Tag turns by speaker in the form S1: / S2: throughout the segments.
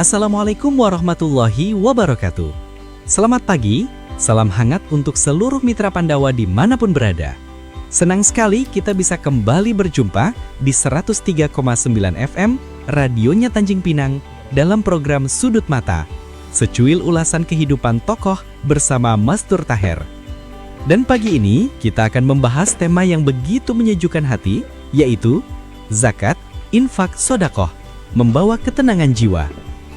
S1: Assalamualaikum warahmatullahi wabarakatuh. Selamat pagi, salam hangat untuk seluruh mitra Pandawa dimanapun berada. Senang sekali kita bisa kembali berjumpa di 103,9 FM radionya Tanjung Pinang dalam program Sudut Mata, secuil ulasan kehidupan tokoh bersama Mastur Taher. Dan pagi ini kita akan membahas tema yang begitu menyejukkan hati, yaitu zakat, infak, sodakoh, membawa ketenangan jiwa.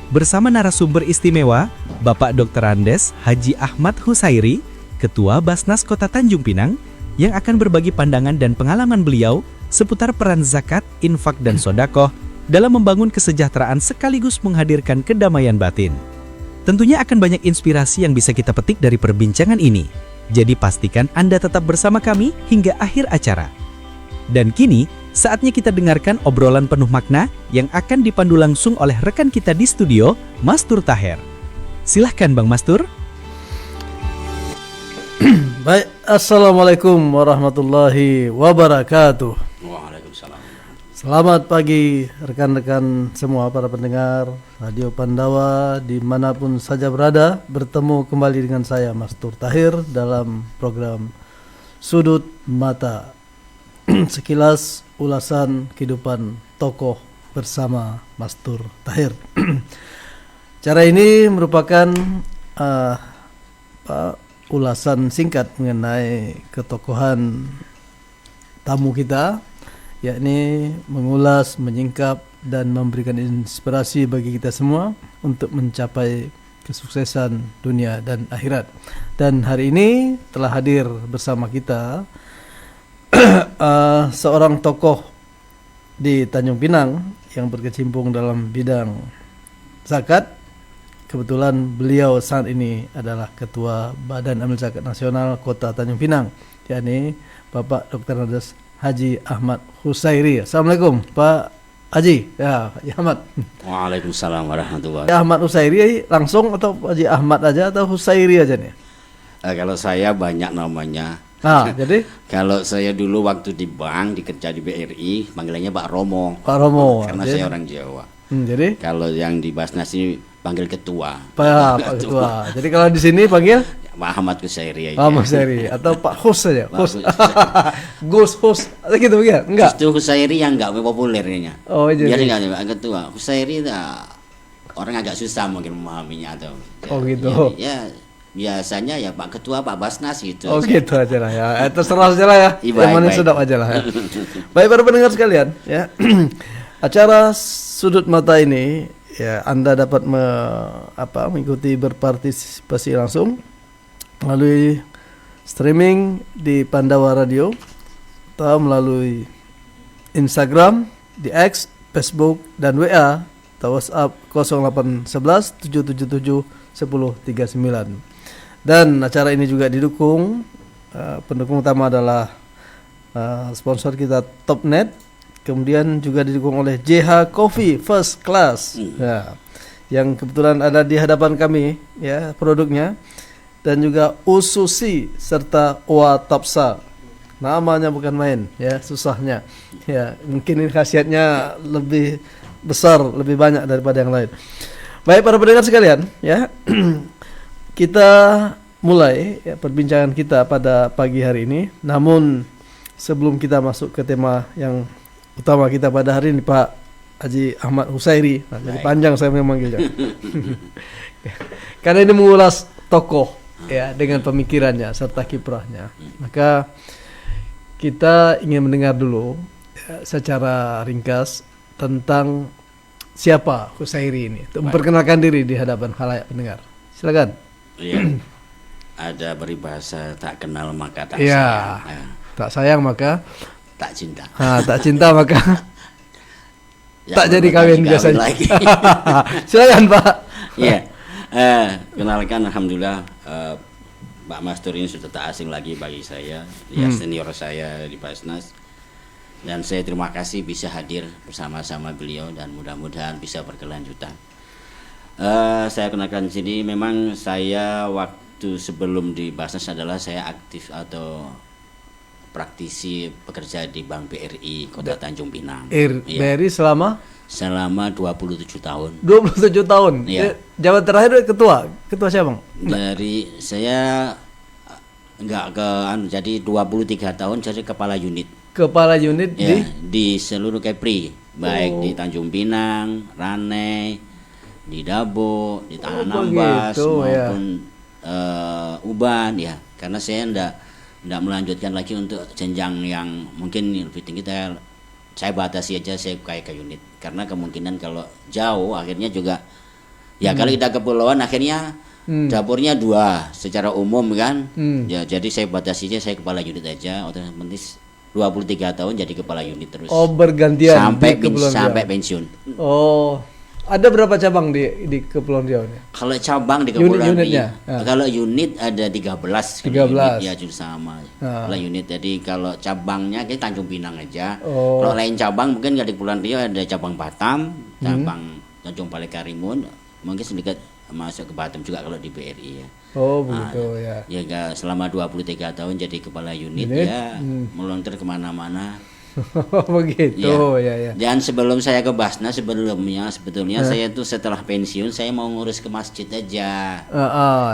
S1: Bersama narasumber istimewa, Bapak Dr. Andes Haji Ahmad Husairi, Ketua Basnas Kota Tanjung Pinang, yang akan berbagi pandangan dan pengalaman beliau seputar peran zakat, infak, dan sodakoh dalam membangun kesejahteraan sekaligus menghadirkan kedamaian batin. Tentunya akan banyak inspirasi yang bisa kita petik dari perbincangan ini. Jadi pastikan Anda tetap bersama kami hingga akhir acara. Dan kini, saatnya kita dengarkan obrolan penuh makna yang akan dipandu langsung oleh rekan kita di studio, Mastur Taher. Silahkan Bang Mastur.
S2: Baik, Assalamualaikum warahmatullahi wabarakatuh.
S3: Waalaikumsalam.
S2: Selamat pagi rekan-rekan semua para pendengar Radio Pandawa dimanapun saja berada. Bertemu kembali dengan saya Mastur Taher dalam program Sudut Mata. Sekilas ulasan kehidupan tokoh bersama Mastur Taher. Cara ini merupakan ulasan singkat mengenai ketokohan tamu kita, yakni mengulas, menyingkap, dan memberikan inspirasi bagi kita semua untuk mencapai kesuksesan dunia dan akhirat. Dan hari ini telah hadir bersama kita seorang tokoh di Tanjung Pinang yang berkecimpung dalam bidang zakat. Kebetulan beliau saat ini adalah Ketua Badan Amil Zakat Nasional Kota Tanjung Pinang, yakni Bapak Dr. Andes Haji Ahmad Husairi. Assalamualaikum Pak Haji. Ya, Haji Ahmad.
S3: Waalaikumsalam warahmatullahi
S2: Ya, Ahmad Husairi langsung atau Haji Ahmad aja atau Husairi aja nih?
S3: Kalau saya banyak namanya.
S2: Jadi
S3: kalau saya dulu waktu di bank dikerja di BRI, panggilannya Pak Romo.
S2: Pak Romo.
S3: Karena saya orang Jawa.
S2: Jadi
S3: Kalau yang di Basnas ini panggil ketua.
S2: Pak Ketua. Jadi kalau di sini panggil
S3: Pak Ahmad Husairi.
S2: Ahmad Husairi atau Pak Hus saja. Hus. Gus Hus. Atau gitu ya? Enggak.
S3: Itu Husairi yang enggak populer kayaknya.
S2: Oh, jadi.
S3: Biasanya enggak Pak Ketua. Husairi orang agak susah mungkin memahaminya atau.
S2: Oh gitu.
S3: Ya, biasanya ya Pak Ketua, Pak Basnas gitu.
S2: Oh gitu aja lah ya. Terserah aja lah ya. Yang mana sedap aja lah ya. Baik para pendengar sekalian ya. Acara Sudut Mata ini ya Anda dapat mengikuti berpartisipasi langsung melalui streaming di Pandawa Radio atau melalui Instagram, di X, Facebook, dan WA atau WhatsApp 0811 777 1039. Dan acara ini juga didukung, pendukung utama adalah sponsor kita Topnet, kemudian juga didukung oleh JH Coffee First Class, ya, yang kebetulan ada di hadapan kami, ya produknya, dan juga Ususi serta Oa Tapsa. Namanya bukan main, ya susahnya, ya mungkin ini khasiatnya lebih besar, lebih banyak daripada yang lain. Baik para pendengar sekalian, ya. Kita mulai ya, perbincangan kita pada pagi hari ini. Namun sebelum kita masuk ke tema yang utama kita pada hari ini, Pak Haji Ahmad Husairi. Jadi panjang saya memanggilnya. Karena ini mengulas tokoh ya dengan pemikirannya serta kiprahnya. Maka kita ingin mendengar dulu ya, secara ringkas tentang siapa Husairi ini. Untuk memperkenalkan diri di hadapan khalayak pendengar. Silakan.
S3: Iya. Ada peribahasa tak kenal maka tak
S2: ya,
S3: sayang. Ya.
S2: Tak sayang maka
S3: tak cinta.
S2: Tak cinta maka
S3: ya,
S2: tak jadi kawin biasanya. Silakan Pak.
S3: Iya. Kenalkan alhamdulillah Pak Mastur ini sudah tak asing lagi bagi saya. Dia senior saya di Basnas. Dan saya terima kasih bisa hadir bersama-sama beliau dan mudah-mudahan bisa berkelanjutan. Saya kenalkan di sini, memang saya waktu sebelum di Basnas adalah saya aktif atau praktisi bekerja di Bank BRI Kota Tanjung Pinang.
S2: BRI selama
S3: 27 tahun.
S2: 27 tahun.
S3: Iya.
S2: Jabat terakhir ketua siapa, Bang?
S3: Dari saya enggak ke jadi 23 tahun jadi kepala unit.
S2: Kepala unit
S3: Ya, di seluruh Kepri, baik di Tanjung Pinang, Ranai, di Dabo, di Tanah Nambas maupun Uban ya. Karena saya enggak melanjutkan lagi untuk jenjang yang mungkin lebih tinggi, saya batasi aja saya kayak ke unit. Karena kemungkinan kalau jauh akhirnya juga ya kalau kita kepulauan akhirnya dapurnya 2 secara umum kan. Ya jadi saya batasi aja, saya kepala unit aja otomatis 23 tahun jadi kepala unit terus.
S2: Oh, bergantian
S3: sampai
S2: sampai
S3: pensiun.
S2: Oh. Ada berapa cabang di Kepulauan Riau ini?
S3: Kalau cabang di Kepulauan Riau, kalau unit ada 13.
S2: 13.
S3: Ya juga sama. Kalau unit jadi kalau cabangnya kita Tanjung Pinang aja. Kalau lain cabang mungkin di Kepulauan Riau ada cabang Batam, cabang Tanjung Balai Karimun, mungkin sedikit masuk ke Batam juga kalau di BRI ya.
S2: Oh begitu ya.
S3: Ya selama 23 tahun jadi kepala unit ya melontar kemana-mana.
S2: Begitu ya.
S3: Dan sebelum saya ke Basnas sebetulnya saya tuh setelah pensiun saya mau ngurus ke masjid aja.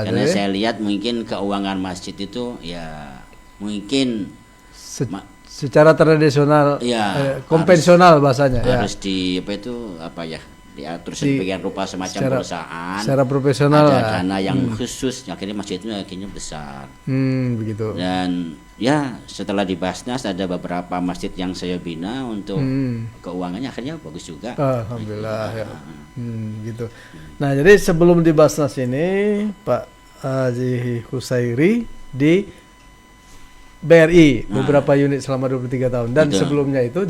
S3: Karena saya lihat mungkin keuangan masjid itu ya mungkin
S2: secara tradisional
S3: ya,
S2: konvensional bahasanya
S3: harus diatur sedemikian rupa semacam perusahaan
S2: secara profesional
S3: ada dana yang khusus akhirnya masjid itu akhirnya besar.
S2: Begitu.
S3: Dan ya setelah di Basnas ada beberapa masjid yang saya bina untuk keuangannya akhirnya bagus juga.
S2: Alhamdulillah ya. Gitu. Nah jadi sebelum di Basnas ini Pak Haji Husairi di BRI beberapa unit selama 23 tahun dan sebelumnya itu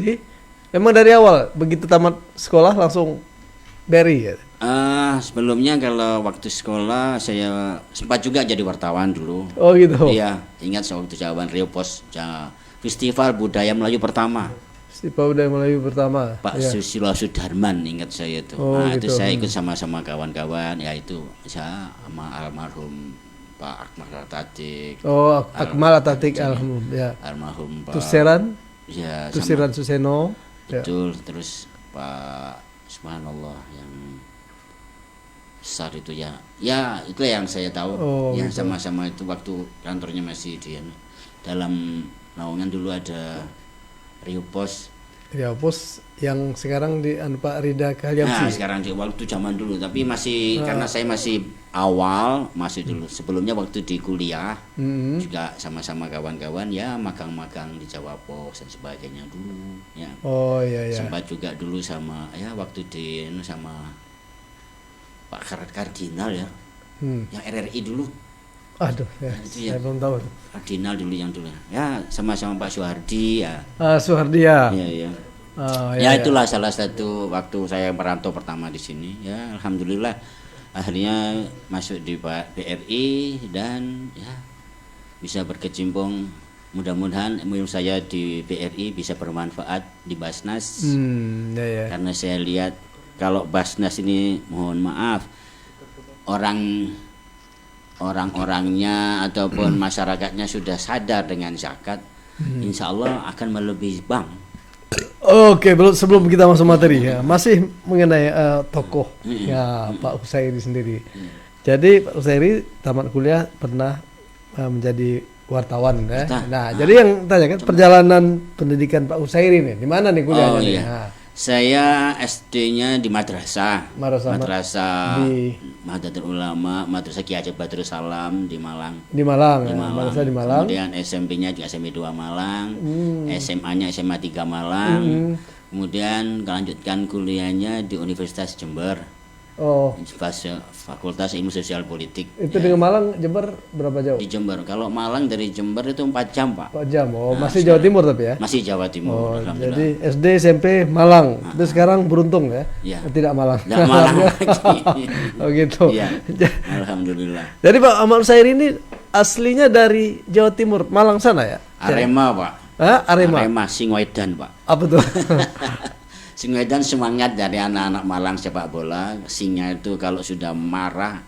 S2: memang dari awal begitu tamat sekolah langsung BRI ya?
S3: Sebelumnya kalau waktu sekolah saya sempat juga jadi wartawan dulu.
S2: Oh gitu.
S3: Iya, ingat waktu jawaban Rio Pos Festival Budaya Melayu pertama.
S2: Festival Budaya Melayu pertama.
S3: Pak Susilo Sudarman ingat saya itu.
S2: Gitu.
S3: Itu saya ikut sama kawan-kawan yaitu saya sama almarhum Pak Akmal Atatik.
S2: Oh, Akmal Atatik alhamdulillah.
S3: Almarhum Pak
S2: Tusiran.
S3: Ya,
S2: Tusiran Suseno.
S3: Betul, terus Pak Subhanallah yang besar itu ya. Ya, itu yang saya tahu. Yang sama-sama itu waktu kantornya masih di dalam naungan dulu ada Rio Pos. Rio
S2: Pos yang sekarang di Pak Rida Kalyamsi.
S3: Nah, sekarang di waktu zaman dulu, tapi masih karena saya masih awal, masih dulu. Sebelumnya waktu di kuliah juga sama-sama kawan-kawan ya magang-magang di Jawa Pos dan sebagainya dulu ya.
S2: Oh iya.
S3: Sempat juga dulu sama ya waktu di sama Pak Kardinal ya. Yang RRI dulu.
S2: Aduh ya, saya belum tahu.
S3: Kardinal dulu yang dulu. Ya sama-sama Pak Suhardi ya.
S2: Suhardi ya.
S3: Iya. Itulah salah satu waktu saya merantau pertama di sini ya. Alhamdulillah akhirnya masuk di BRI dan ya bisa berkecimpung, mudah-mudahan ilmu saya di BRI bisa bermanfaat di Basnas. Karena saya lihat kalau Basnas ini mohon maaf orang-orangnya ataupun masyarakatnya sudah sadar dengan zakat, insya Allah akan melebihi bank.
S2: Oke, sebelum kita masuk materi ya, masih mengenai tokoh ya Pak Husairi sendiri. Jadi Pak Husairi tamat kuliah pernah menjadi wartawan ya. Jadi yang tanya kan perjalanan pendidikan Pak Husairi nih, di mana nih kuliahnya nih?
S3: Saya SD-nya di madrasah
S2: di
S3: Nahdlatul Ulama, Madrasah Ki Hajar Badrus Salam di Malang.
S2: Madrasah di Malang.
S3: Kemudian SMP-nya juga SMP 2 Malang, SMA-nya SMA 3 Malang. Kemudian melanjutkan kuliahnya di Universitas Jember. Fakultas Ilmu Sosial Politik.
S2: Itu dengan Malang Jember berapa jauh?
S3: Di Jember. Kalau Malang dari Jember itu 4 jam, Pak.
S2: 4 jam. Masih Jawa Timur tapi ya?
S3: Masih Jawa Timur.
S2: Jadi SD, SMP Malang. Itu sekarang beruntung ya? Tidak Malang.
S3: Tidak Malang lagi.
S2: Gitu.
S3: Iya. Alhamdulillah.
S2: Jadi Pak Ahmad Husairi ini aslinya dari Jawa Timur, Malang sana ya?
S3: Arema, Pak. Arema Singoedan, Pak.
S2: Apa tuh?
S3: Singoedan semangat dari anak-anak Malang sepak bola. Singa itu kalau sudah marah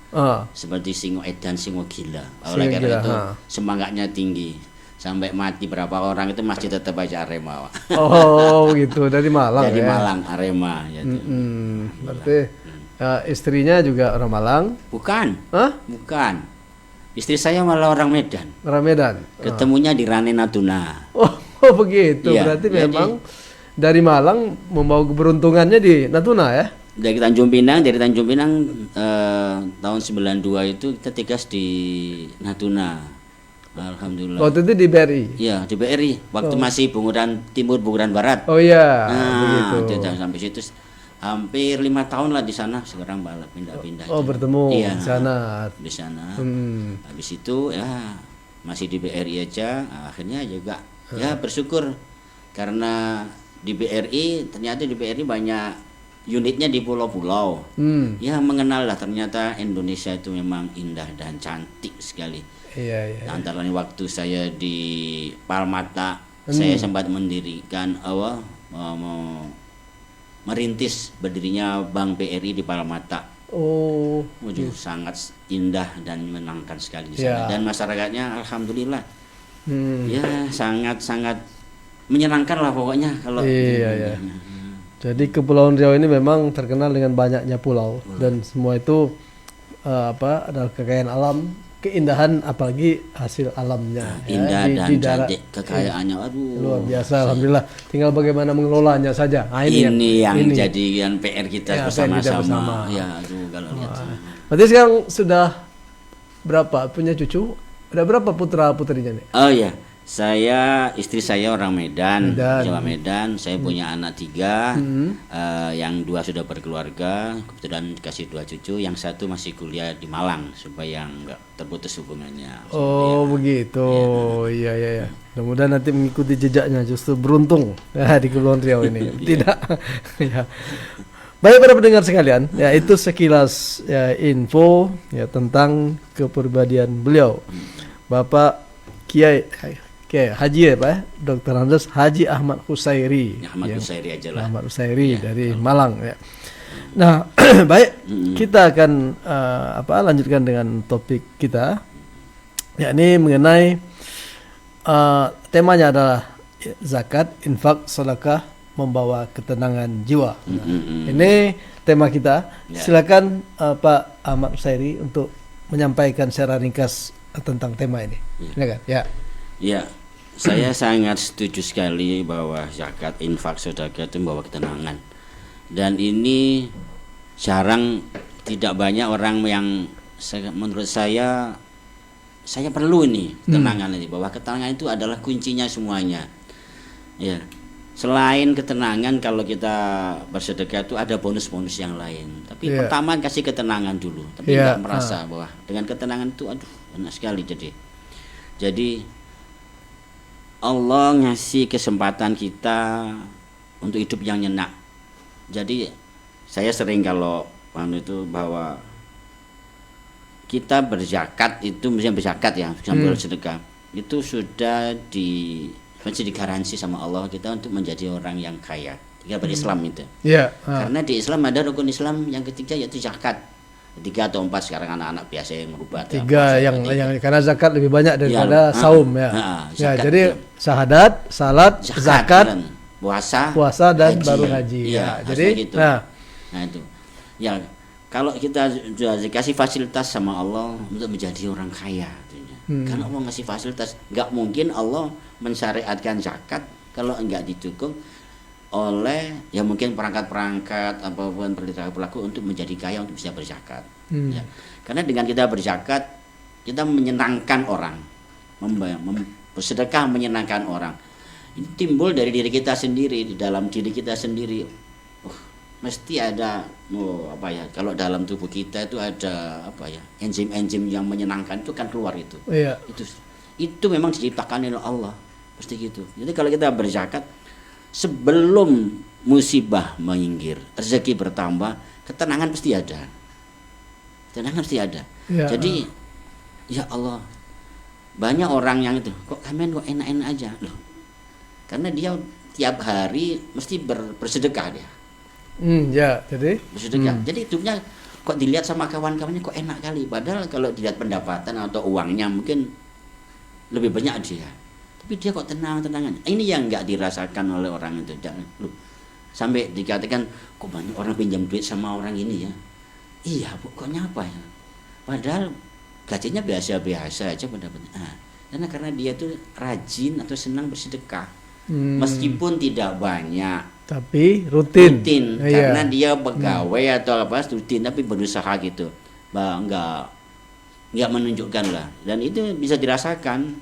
S3: seperti Singoedan, singo gila. Oleh karena itu semangatnya tinggi. sampai mati berapa orang itu masih tetap baca Arema.
S2: Oh gitu, dari Malang
S3: Dari
S2: ya.
S3: Malang Arema gitu.
S2: Berarti istrinya juga orang Malang.
S3: Bukan,
S2: Hah?
S3: bukan. Istri saya malah orang Medan.
S2: Orang Medan.
S3: Ketemunya di Rane Natuna.
S2: Oh begitu.
S3: Iya,
S2: Berarti
S3: jadi-
S2: memang dari Malang membawa keberuntungannya di Natuna ya.
S3: Dari Tanjung Pinang tahun 92 itu kita tigas di Natuna. Alhamdulillah.
S2: Waktu itu di BRI.
S3: Iya, di BRI. Waktu masih Bunguran Timur, Bunguran Barat.
S2: Oh iya,
S3: Nah,
S2: begitu.
S3: itu sampai situ hampir 5 tahun lah di sana. Sekarang malah pindah-pindah.
S2: Oh bertemu
S3: Iya,
S2: di sana.
S3: di sana.
S2: Hmm.
S3: Habis itu ya masih di BRI aja. Akhirnya juga ya bersyukur karena di BRI ternyata di BRI banyak unitnya di pulau-pulau. Ya mengenal lah ternyata Indonesia itu memang indah dan cantik sekali.
S2: Iya iya.
S3: Antara lain waktu saya di Palmata, saya sempat mendirikan merintis berdirinya Bank BRI di Palmata.
S2: Oh.
S3: Waduh, sangat indah dan menyenangkan sekali di
S2: Ya.
S3: sana. Dan masyarakatnya alhamdulillah
S2: Hmm.
S3: ya sangat menyenangkan lah pokoknya kalau
S2: Iya iya. Jadi Kepulauan Riau ini memang terkenal dengan banyaknya pulau dan semua itu adalah kekayaan alam, keindahan apalagi hasil alamnya ya,
S3: indah dan
S2: di darat.
S3: cantik kekayaannya. Aduh,
S2: Luar biasa, alhamdulillah. Tinggal bagaimana mengelolanya saja. Nah,
S3: ini yang jadi PR kita
S2: Ya, PR kita bersama.
S3: bersama-sama. Ya, aduh kalau lihat.
S2: Berarti sekarang sudah berapa punya cucu? Ada berapa putra putrinya nih?
S3: Oh ya, istri saya orang Medan,
S2: Medan.
S3: Jawa Medan. Saya punya anak 3, yang 2 sudah berkeluarga, kebetulan dikasih 2 cucu. Yang 1 masih kuliah di Malang supaya nggak terputus hubungannya.
S2: Oh begitu, iya iya iya. Mudah-mudahan nanti mengikuti jejaknya, justru beruntung ya, di Kepulauan Riau ini. Tidak, ya. Baik para pendengar sekalian, ya itu sekilas ya, info ya tentang kepribadian beliau, Bapak Kiai Haji ya Pak, Dr. Andes Haji Ahmad Husairi.
S3: Ya, Ahmad
S2: Ya,
S3: Husairi aja lah.
S2: Ahmad Husairi dari Malang ya. Nah, baik, kita akan lanjutkan dengan topik kita, yakni mengenai temanya adalah zakat, infak, sedekah membawa ketenangan jiwa. Nah, ini tema kita.
S3: Ya.
S2: Silakan Pak Ahmad Husairi untuk menyampaikan secara ringkas tentang tema ini. Silakan. Ya.
S3: Ya, saya sangat setuju sekali bahwa zakat, infak, sedekah itu membawa ketenangan. Dan ini jarang, tidak banyak orang yang menurut saya perlu ini ketenangan ini, bahwa ketenangan itu adalah kuncinya semuanya. Ya. Selain ketenangan, kalau kita bersedekah itu ada bonus-bonus yang lain. Tapi pertama kasih ketenangan dulu. Tapi nggak merasa bahwa dengan ketenangan itu aduh enak sekali jadi Allah ngasih kesempatan kita untuk hidup yang nyenyak. Jadi saya sering kalau itu bahwa kita berzakat itu misalnya berzakat ya, sambil bersedekah itu sudah masih digaransi sama Allah kita untuk menjadi orang yang kaya. Tinggal berislam itu.
S2: Iya.
S3: Karena di Islam ada rukun Islam yang ketiga yaitu zakat. 3 atau 4 sekarang anak-anak biasa yang merubah.
S2: 3 yang karena zakat lebih banyak daripada
S3: Ya,
S2: saum ya. Ya,
S3: zakat,
S2: jadi syahadat, salat, zakat,
S3: dan puasa
S2: dan
S3: haji.
S2: baru haji.
S3: Iya,
S2: Ya,
S3: harusnya
S2: jadi
S3: gitu. Nah itu. Ya, kalau kita sudah dikasih fasilitas sama Allah untuk menjadi orang kaya artinya. Karena Allah ngasih fasilitas, nggak mungkin Allah mensyariatkan zakat kalau enggak didukung oleh ya mungkin perangkat-perangkat apapun perilaku untuk menjadi kaya untuk bisa berzakat. Ya. Karena dengan kita berzakat kita menyenangkan orang, bersedekah menyenangkan orang. Ini timbul dari diri kita sendiri, di dalam diri kita sendiri. Mesti ada kalau dalam tubuh kita itu ada enzim-enzim yang menyenangkan itu kan keluar itu.
S2: Iya.
S3: Itu memang diciptakan oleh Allah. Pasti gitu. Jadi kalau kita berzakat sebelum musibah menginggir, rezeki bertambah, ketenangan pasti ada. Ketenangan pasti ada.
S2: Ya.
S3: Jadi ya Allah, banyak orang yang itu kok enak-enak aja loh. Karena dia tiap hari mesti bersedekah dia.
S2: Ya, jadi
S3: Bersedekah. Jadi hidupnya kok dilihat sama kawan-kawannya kok enak kali. Padahal kalau dilihat pendapatan atau uangnya mungkin lebih banyak dia. Tapi dia kok tenang-tenangan. Ini yang nggak dirasakan oleh orang itu. Loh, sampai dikatakan kok banyak orang pinjam duit sama orang ini ya. Iya, pokoknya apa ya? Padahal gajinya biasa-biasa aja pendapatnya. Karena dia tuh rajin atau senang bersedekah. Meskipun tidak banyak,
S2: tapi rutin.
S3: Karena dia pegawai atau apa rutin, tapi berusaha gitu. Nggak menunjukkan lah. Dan itu bisa dirasakan.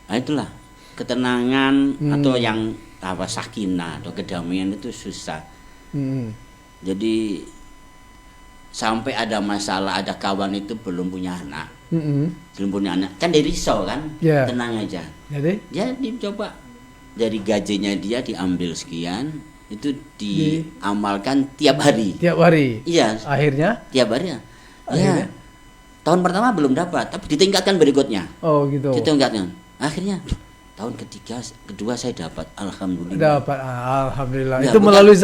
S3: Nah, itulah ketenangan atau yang apa sakinah atau kedamaian itu susah. Jadi sampai ada masalah, ada kawan itu belum punya anak, kan dia risau kan, tenang aja. Jadi coba dari gajinya dia diambil sekian, itu diamalkan tiap hari. Iya.
S2: Akhirnya?
S3: Tiap hari. Ya. Tahun pertama belum dapat, tapi ditingkatkan berikutnya.
S2: Oh gitu.
S3: Ditingkatkan. Akhirnya tahun kedua saya dapat, alhamdulillah.
S2: Alhamdulillah. Ya, itu melalui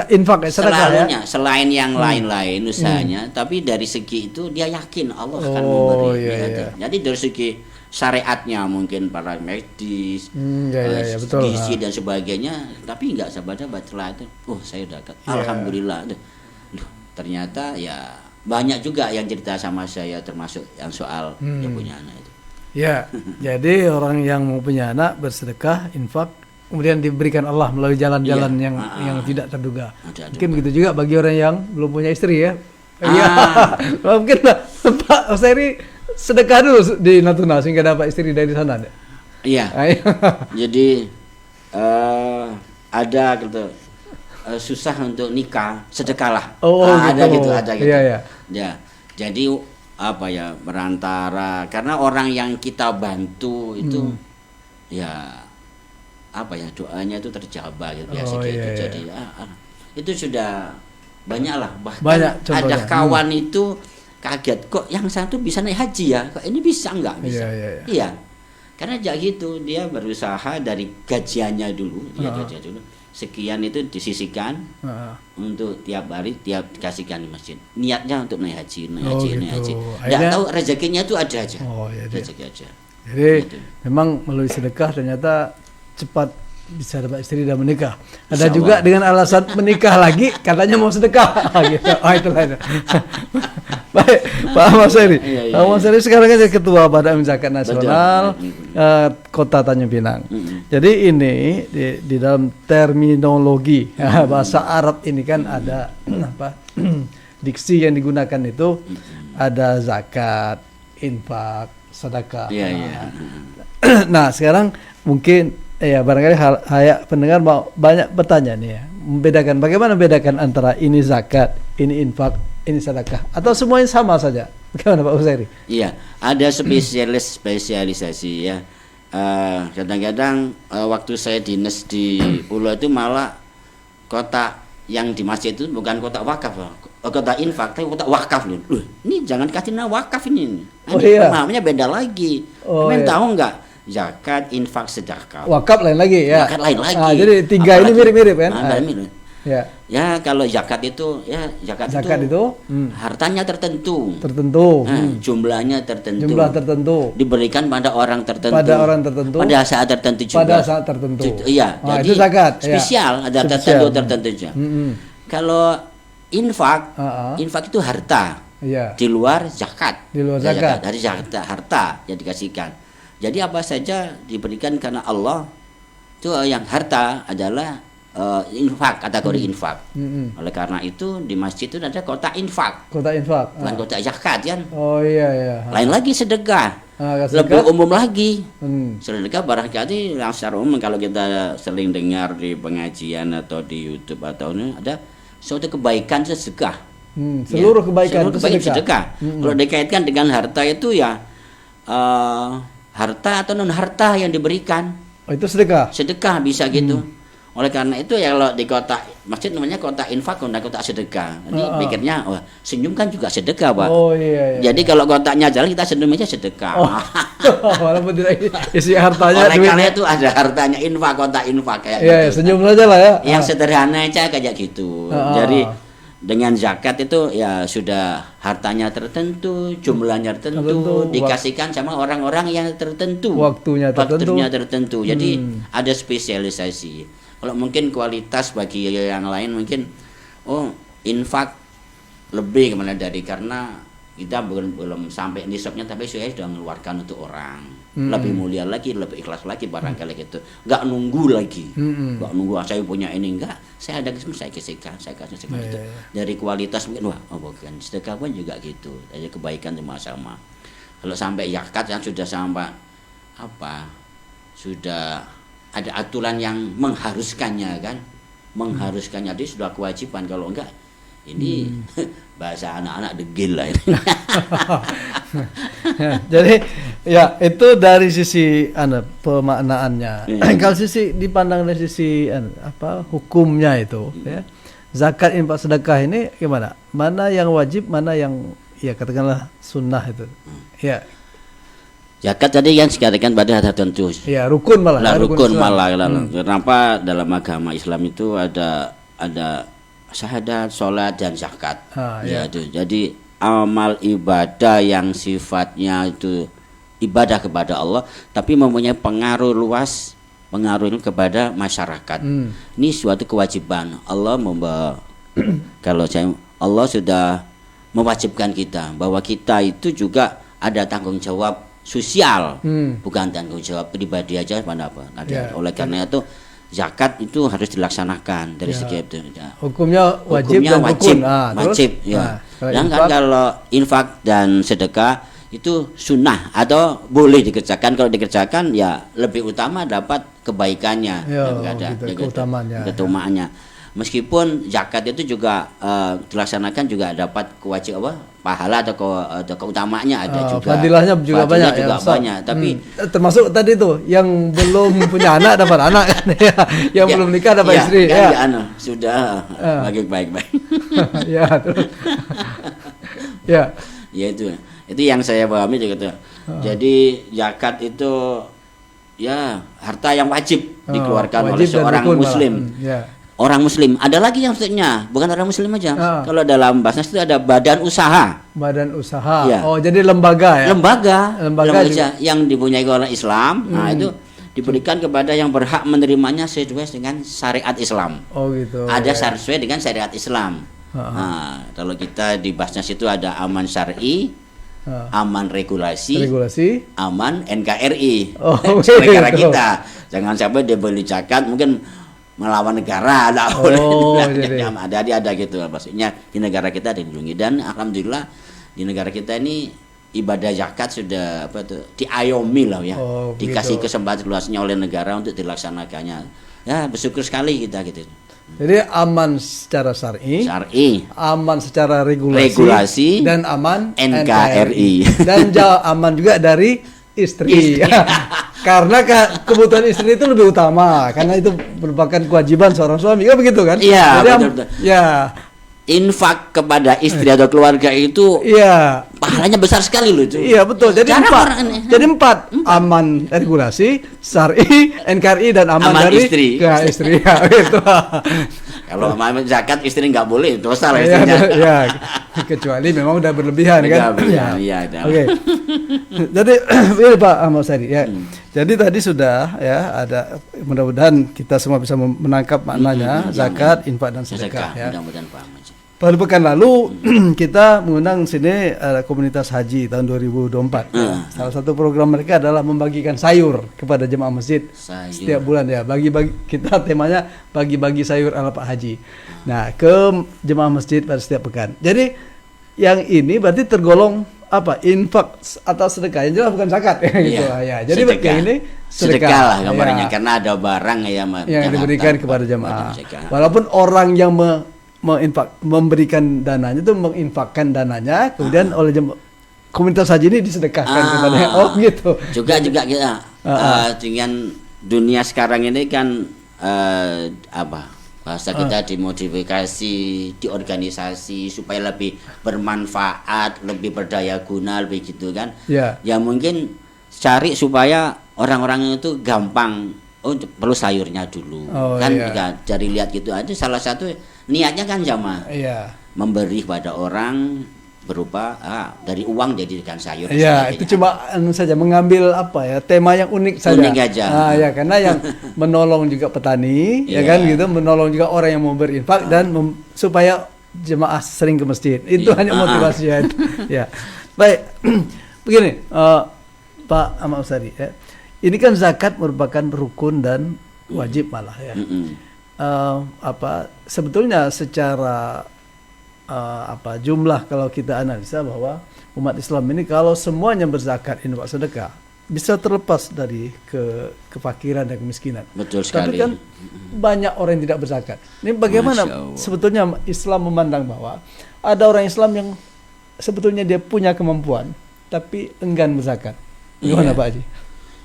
S2: infak sedekah ya.
S3: Selain yang lain-lain usahanya, tapi dari segi itu dia yakin Allah akan memberi. Jadi dari segi syariatnya mungkin para medis,
S2: betul.
S3: gizi dan sebagainya, tapi nggak sebadan setelah itu. Saya dapat, alhamdulillah. Ternyata ya banyak juga yang cerita sama saya, termasuk yang soal dia punya anak itu.
S2: Ya, jadi orang yang mau punya anak bersedekah, infak, kemudian diberikan Allah melalui jalan-jalan yang tidak terduga. Mungkin begitu juga bagi orang yang belum punya istri ya. Mungkin Pak Husseiri sedekah dulu di Natuna sehingga dapat istri dari sana.
S3: Iya. Jadi ada gitu. Susah untuk nikah, sedekahlah. Ada gitu. Ya. Jadi apa ya, berantara karena orang yang kita bantu itu ya apa ya, doanya itu terjabah gitu biasa gitu. Jadi itu sudah banyak lah, bahkan ada kawan itu kaget, kok yang satu bisa naik haji ya, kok ini bisa enggak bisa. Iya. Karena jak gitu dia berusaha dari gajiannya dulu, gajian dulu. Sekian itu disisihkan untuk tiap hari dikasihkan di masjid. Niatnya untuk naik haji. Nggak tahu rezekinya itu ada aja. Rezeki aja.
S2: Jadi gitu. Memang melalui sedekah ternyata cepat bisa dapat istri dan menikah. Ada juga dengan alasan menikah lagi katanya mau sedekah. Gitu. Itulah itu. Baik, Pak Mas Heri. Pak Mas Heri sekarang kan ketua Badan Zakat Nasional Kota Tanjung Pinang. Jadi ini di dalam terminologi bahasa Arab ini kan ada diksi yang digunakan itu ada zakat, infak, sedekah. Nah, sekarang mungkin barangkali pendengar mau banyak bertanya nih ya, bagaimana membedakan antara ini zakat, ini infak, ini sedekah, atau semuanya sama saja? Bagaimana Pak Husseiri?
S3: Iya, ada spesialisasi ya. Kadang-kadang waktu saya dinas di Pulau itu malah kotak yang di masjid itu bukan kotak wakaf, kotak infak, tapi kotak wakaf loh. Ini jangan kasih nama wakaf ini. Namanya beda lagi. Tahu nggak? Zakat, infak, sedekah.
S2: Wakaf lain lagi ya.
S3: Zakat lain lagi.
S2: Jadi tiga ini mirip-mirip kan?
S3: Mirip. Ya kalau zakat itu zakat itu hartanya tertentu. Jumlahnya tertentu.
S2: Jumlah tertentu.
S3: Diberikan pada orang tertentu. Pada saat tertentu juga. Iya. Jadi
S2: itu zakat.
S3: Spesial ada tertentu juga. Kalau infak itu harta. Di luar zakat. Dari harta yang dikasihkan. Jadi apa saja diberikan karena Allah itu yang harta adalah infak, kategori infak. Oleh karena itu di masjid itu ada kotak infak. Bukan kotak zakat kan? Lain lagi sedekah. Lebih umum lagi. Sedekah barangkali yang secara umum kalau kita sering dengar di pengajian atau di YouTube atau ini ada suatu kebaikan sedekah.
S2: Seluruh kebaikan
S3: sedekah. Kalau dikaitkan dengan harta itu ya harta atau non harta yang diberikan.
S2: Itu sedekah.
S3: Sedekah bisa gitu. Oleh karena itu ya kalau di kota masjid namanya kota infak, kota sedekah. Jadi pikirnya senyum kan juga sedekah, Pak. Jadi kalau kotaknya jalan kita senyum aja sedekah.
S2: Walaupun tidak isi hartanya.
S3: Oleh karena itu ada hartanya infak, kota infak kayak gitu.
S2: Senyum saja lah ya.
S3: Yang sederhana aja kayak gitu. Jadi dengan zakat itu ya sudah hartanya tertentu, jumlahnya tertentu, dikasihkan sama orang-orang yang tertentu,
S2: waktunya
S3: tertentu. Jadi ada spesialisasi. Kalau mungkin kualitas bagi yang lain mungkin infak lebih kemana dari, karena kita belum sampai nisabnya tapi saya sudah mengeluarkan untuk orang. Lebih mulia lagi, lebih ikhlas lagi barangkali gitu. Enggak nunggu lagi. Enggak nunggu saya punya ini, enggak. Saya ada kesempatan saya kasihkan gitu. Dari kualitas mungkin bukan sedekah pun juga gitu. Jadi kebaikan sama-sama. Kalau sampai zakat yang sudah sampai sudah ada aturan yang mengharuskannya kan. Mengharuskannya itu sudah kewajiban, kalau enggak ini bahasa anak-anak degil lah ini.
S2: Jadi ya itu dari sisi pemaknaannya. Kalau sisi dipandang dari sisi hukumnya itu ya. Zakat, infak, sedekah ini gimana? Mana yang wajib, mana yang ya katakanlah sunnah itu. Ya.
S3: Zakat tadi yang dikatakan pada tertentu.
S2: Ya, rukun malah.
S3: Rukun malah. Kenapa dalam agama Islam itu ada syahadat, sholat, dan zakat. Itu. Jadi amal ibadah yang sifatnya itu ibadah kepada Allah, tapi mempunyai pengaruh luas, pengaruh kepada masyarakat. Ini suatu kewajiban Allah Allah sudah mewajibkan kita bahwa kita itu juga ada tanggung jawab sosial, bukan tanggung jawab pribadi aja pada apa. Oleh karena itu zakat itu harus dilaksanakan dari segi itu.
S2: Hukumnya wajib dan rukun.
S3: Wajib. Sedangkan kalau infak dan sedekah itu sunnah atau boleh dikerjakan. Kalau dikerjakan ya lebih utama dapat kebaikannya, keutamaannya. Meskipun zakat itu juga dilaksanakan juga dapat pahala atau keutamaannya ada juga.
S2: Fadilahnya juga banyak.
S3: Banyak. Tapi
S2: termasuk tadi tuh yang belum punya anak dapat anak kan ya. Yang belum nikah dapat istri
S3: kan, sudah bagi baik-baik.
S2: Ya
S3: itu yang saya pahami juga tuh. Jadi zakat itu ya harta yang wajib dikeluarkan oleh seorang muslim. Orang muslim. Ada lagi yang maksudnya bukan orang muslim aja. Kalau dalam bahasa itu ada badan usaha.
S2: Badan usaha. Ya. Oh, jadi lembaga ya. Lembaga
S3: yang dipunyai oleh Islam. Nah, itu diberikan kepada yang berhak menerimanya sesuai dengan syariat Islam.
S2: Oh, gitu.
S3: Ada sesuai dengan syariat Islam. Nah, kalau kita di bahasa itu ada aman syar'i, aman regulasi, aman NKRI. Negara kita. Jangan sampai dibeli zakat mungkin melawan negara, ada gitu maksudnya. Di negara kita dilindungi, dan alhamdulillah di negara kita ini ibadah zakat sudah diayomi lah ya, dikasih kesempatan luasnya oleh negara untuk dilaksanakannya. Ya, bersyukur sekali kita gitu.
S2: Jadi aman secara syar'i, aman secara regulasi, dan aman
S3: NKRI.
S2: Dan aman juga dari istri. Karena kebutuhan istri itu lebih utama, karena itu merupakan kewajiban seorang suami, kan begitu kan?
S3: Iya, betul. Ya. Infak kepada istri atau keluarga itu pahalanya besar sekali loh itu.
S2: Iya, betul. Jadi empat. Aman regulasi, syar'i, NKRI, dan aman dari istri. Istri ya, gitu.
S3: Kalau zakat istri nggak boleh, dosa lah istrinya.
S2: Kecuali memang udah berlebihan kan.
S3: Iya.
S2: Oke. Jadi ini Pak Ahmad Sari ya. Jadi tadi sudah ya ada, mudah-mudahan kita semua bisa menangkap maknanya zakat, infak, dan sedekah ya.
S3: Mudah-mudahan paham aja.
S2: Pada pekan lalu kita mengundang sini komunitas haji tahun 2024. Salah satu program mereka adalah membagikan sayur kepada jemaah masjid setiap bulan ya. Bagi-bagi, kita temanya bagi-bagi sayur ala Pak Haji. Nah, ke jemaah masjid pada setiap pekan. Jadi yang ini berarti tergolong infak atau sedekah, yang jelas bukan zakat gitu ya. Jadi yang ini sedekah
S3: lah gambarnya, karena ada barang
S2: yang diberikan kepada jemaah. Walaupun orang yang memberikan dananya itu menginfakkan dananya, kemudian oleh komunitas haji ini disedekahkan kepadanya. Oh gitu.
S3: Juga kita dengan dunia sekarang ini kan bahasa kita dimodifikasi, diorganisasi supaya lebih bermanfaat, lebih berdaya guna, lebih gitu kan. Ya mungkin cari supaya orang-orang itu gampang, perlu sayurnya dulu. Cari lihat gitu aja, salah satu niatnya kan jamaah. memberi pada orang berupa dari uang jadikan sayur.
S2: Iya, itu cuma saja mengambil apa ya, tema yang unik saja.
S3: Unik aja.
S2: Ya, karena yang menolong juga petani, ya kan gitu, menolong juga orang yang mau berinfak dan supaya jemaah sering ke masjid. Itu hanya motivasinya. Ya. Baik. Begini, Pak Ahmad Ustari, ya. Ini kan zakat merupakan rukun dan wajib malah ya. Sebetulnya secara jumlah kalau kita analisa bahwa umat Islam ini kalau semuanya berzakat, infak, sedekah bisa terlepas dari kefakiran dan kemiskinan.
S3: Betul sekali.
S2: Tapi kan banyak orang yang tidak berzakat. Ini bagaimana sebetulnya Islam memandang bahwa ada orang Islam yang sebetulnya dia punya kemampuan tapi enggan berzakat. Gimana Pak Haji?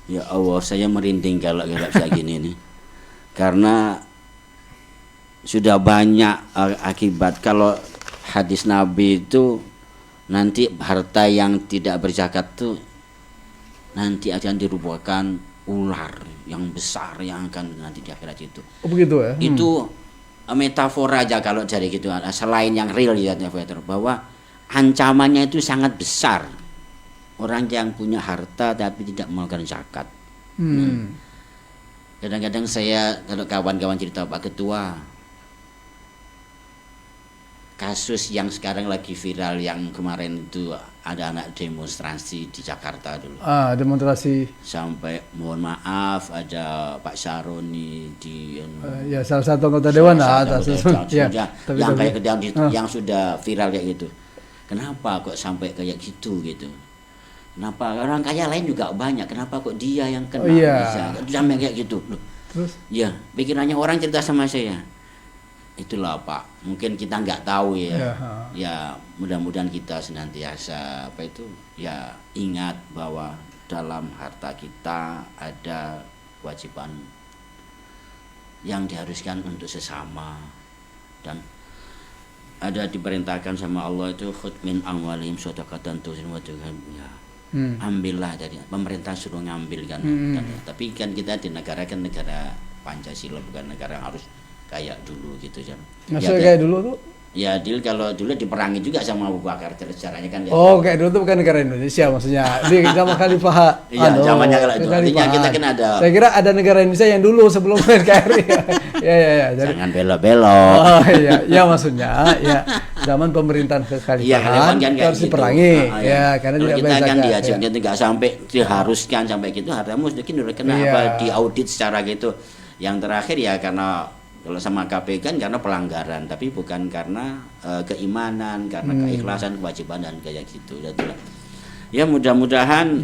S3: Ya Allah, saya merinding kalau saya gini nih. Karena sudah banyak akibat. Kalau hadis Nabi itu nanti harta yang tidak berzakat tuh nanti akan dirupakan ular yang besar yang akan nanti di akhirat itu.
S2: Oh begitu ya?
S3: Itu metafora aja kalau dari gitu. Selain yang real ya, bahwa ancamannya itu sangat besar. Orang yang punya harta tapi tidak melakukan zakat. Kadang-kadang saya kalau kawan-kawan cerita Pak Ketua, kasus yang sekarang lagi viral yang kemarin itu ada anak demonstrasi di Jakarta dulu.
S2: Demonstrasi.
S3: Sampai mohon maaf ada Pak Saroni di
S2: ya salah satu anggota dewan
S3: yang kayak yang sudah viral kayak gitu. Kenapa kok sampai kayak gitu gitu? Kenapa orang kaya lain juga banyak? Kenapa kok dia yang kena bisa? Sampai kayak gitu loh. Terus? Ya, pikirannya orang cerita sama saya. Itulah Pak, mungkin kita nggak tahu ya. Ya mudah-mudahan kita senantiasa ingat bahwa dalam harta kita ada kewajiban yang diharuskan untuk sesama dan ada diperintahkan sama Allah itu khudh min amwalihim shadaqatan tu'zinuhum ya. Ambillah dari pemerintah suruh ngambil kan. Tapi kan kita di negara kan negara Pancasila, bukan negara yang harus kayak dulu gitu kan.
S2: Maksudnya kayak dulu tuh?
S3: Ya kalau dulu diperangi juga sama Abu Bakar caranya kan.
S2: Kayak dulu tuh bukan negara Indonesia maksudnya. Di zaman Khalifah.
S3: Iya, zamannya kalau itu. Artinya kita kan ada.
S2: Saya kira ada negara Indonesia yang dulu sebelum NKRI. Ya.
S3: Jangan belok-belok.
S2: Ya maksudnya ya zaman pemerintahan kekhalifahan harus diperangi. Karena tidak
S3: kita kan
S2: diajarkan
S3: nggak sampai diharuskan sampai gitu. Hartamu sedikit kenapa diaudit secara gitu. Yang terakhir ya karena kalau sama KPK kan karena pelanggaran, tapi bukan karena keimanan, karena keikhlasan, kewajiban dan kayak gitu. Ya mudah-mudahan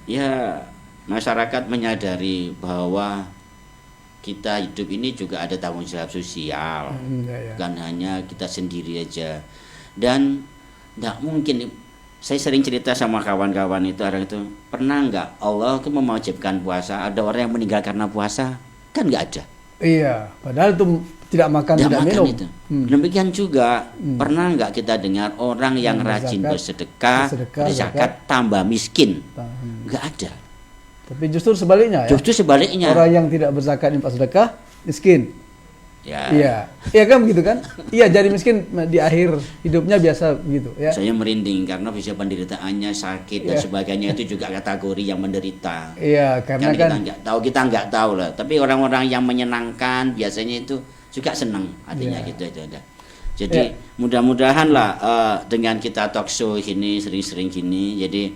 S3: ya masyarakat menyadari bahwa kita hidup ini juga ada tanggung jawab sosial, bukan hanya kita sendiri aja. Dan nggak mungkin. Saya sering cerita sama kawan-kawan itu orang itu pernah nggak Allah itu mewajibkan puasa, ada orang yang meninggal karena puasa, kan nggak ada.
S2: Iya, padahal itu tidak makan, tidak minum.
S3: Itu. Demikian juga pernah nggak kita dengar orang yang rajin bersedekah, berzakat tambah miskin? Nggak ada.
S2: Tapi justru sebaliknya.
S3: Justru sebaliknya.
S2: Orang yang tidak berzakat infak sedekah miskin.
S3: Ya.
S2: Iya kan begitu kan? Iya, jadi miskin di akhir hidupnya biasa begitu ya.
S3: Saya merinding karena bisa penderitaannya sakit dan sebagainya itu juga kategori yang menderita.
S2: Iya, karena kan
S3: kita nggak tahu lah. Tapi orang-orang yang menyenangkan biasanya itu juga senang artinya gitu aja. Jadi mudah-mudahan lah dengan kita talk show ini sering-sering gini jadi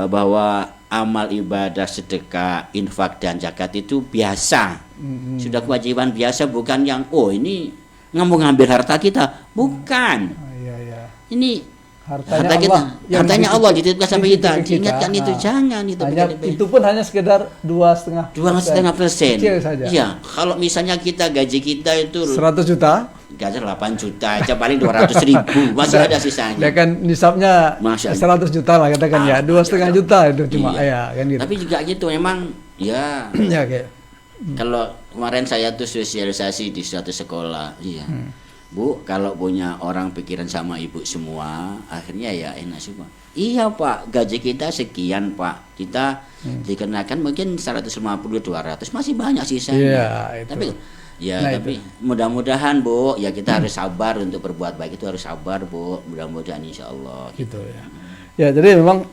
S3: bahwa amal ibadah sedekah, infak dan zakat itu biasa. Sudah kewajiban biasa, bukan yang ini ngambil harta kita, bukan. Ini harta kita, hartanya Allah dititipkan sampai kita. Ingatkan itu, jangan itu.
S2: Itu pun hanya sekedar 2,5%.
S3: Iya, kalau misalnya kita gaji kita itu
S2: 100 juta,
S3: gaji 8 juta aja paling 200.000 masih ada sisanya.
S2: Ya kan nisabnya 100 juta lah katakan 2,5 juta itu cuma kan gitu.
S3: Tapi juga gitu memang
S2: kayak
S3: kalau kemarin saya tuh sosialisasi di suatu sekolah, Bu, kalau punya orang pikiran sama ibu semua, akhirnya ya enak semua. Iya Pak, gaji kita sekian Pak, kita dikenakan mungkin 150-200 masih banyak sisanya.
S2: Itu.
S3: Tapi Ya,
S2: Nah,
S3: tapi mudah-mudahan Bu, ya kita harus sabar untuk berbuat baik, itu harus sabar Bu. Mudah-mudahan insya Allah.
S2: Gitu ya. Ya, jadi memang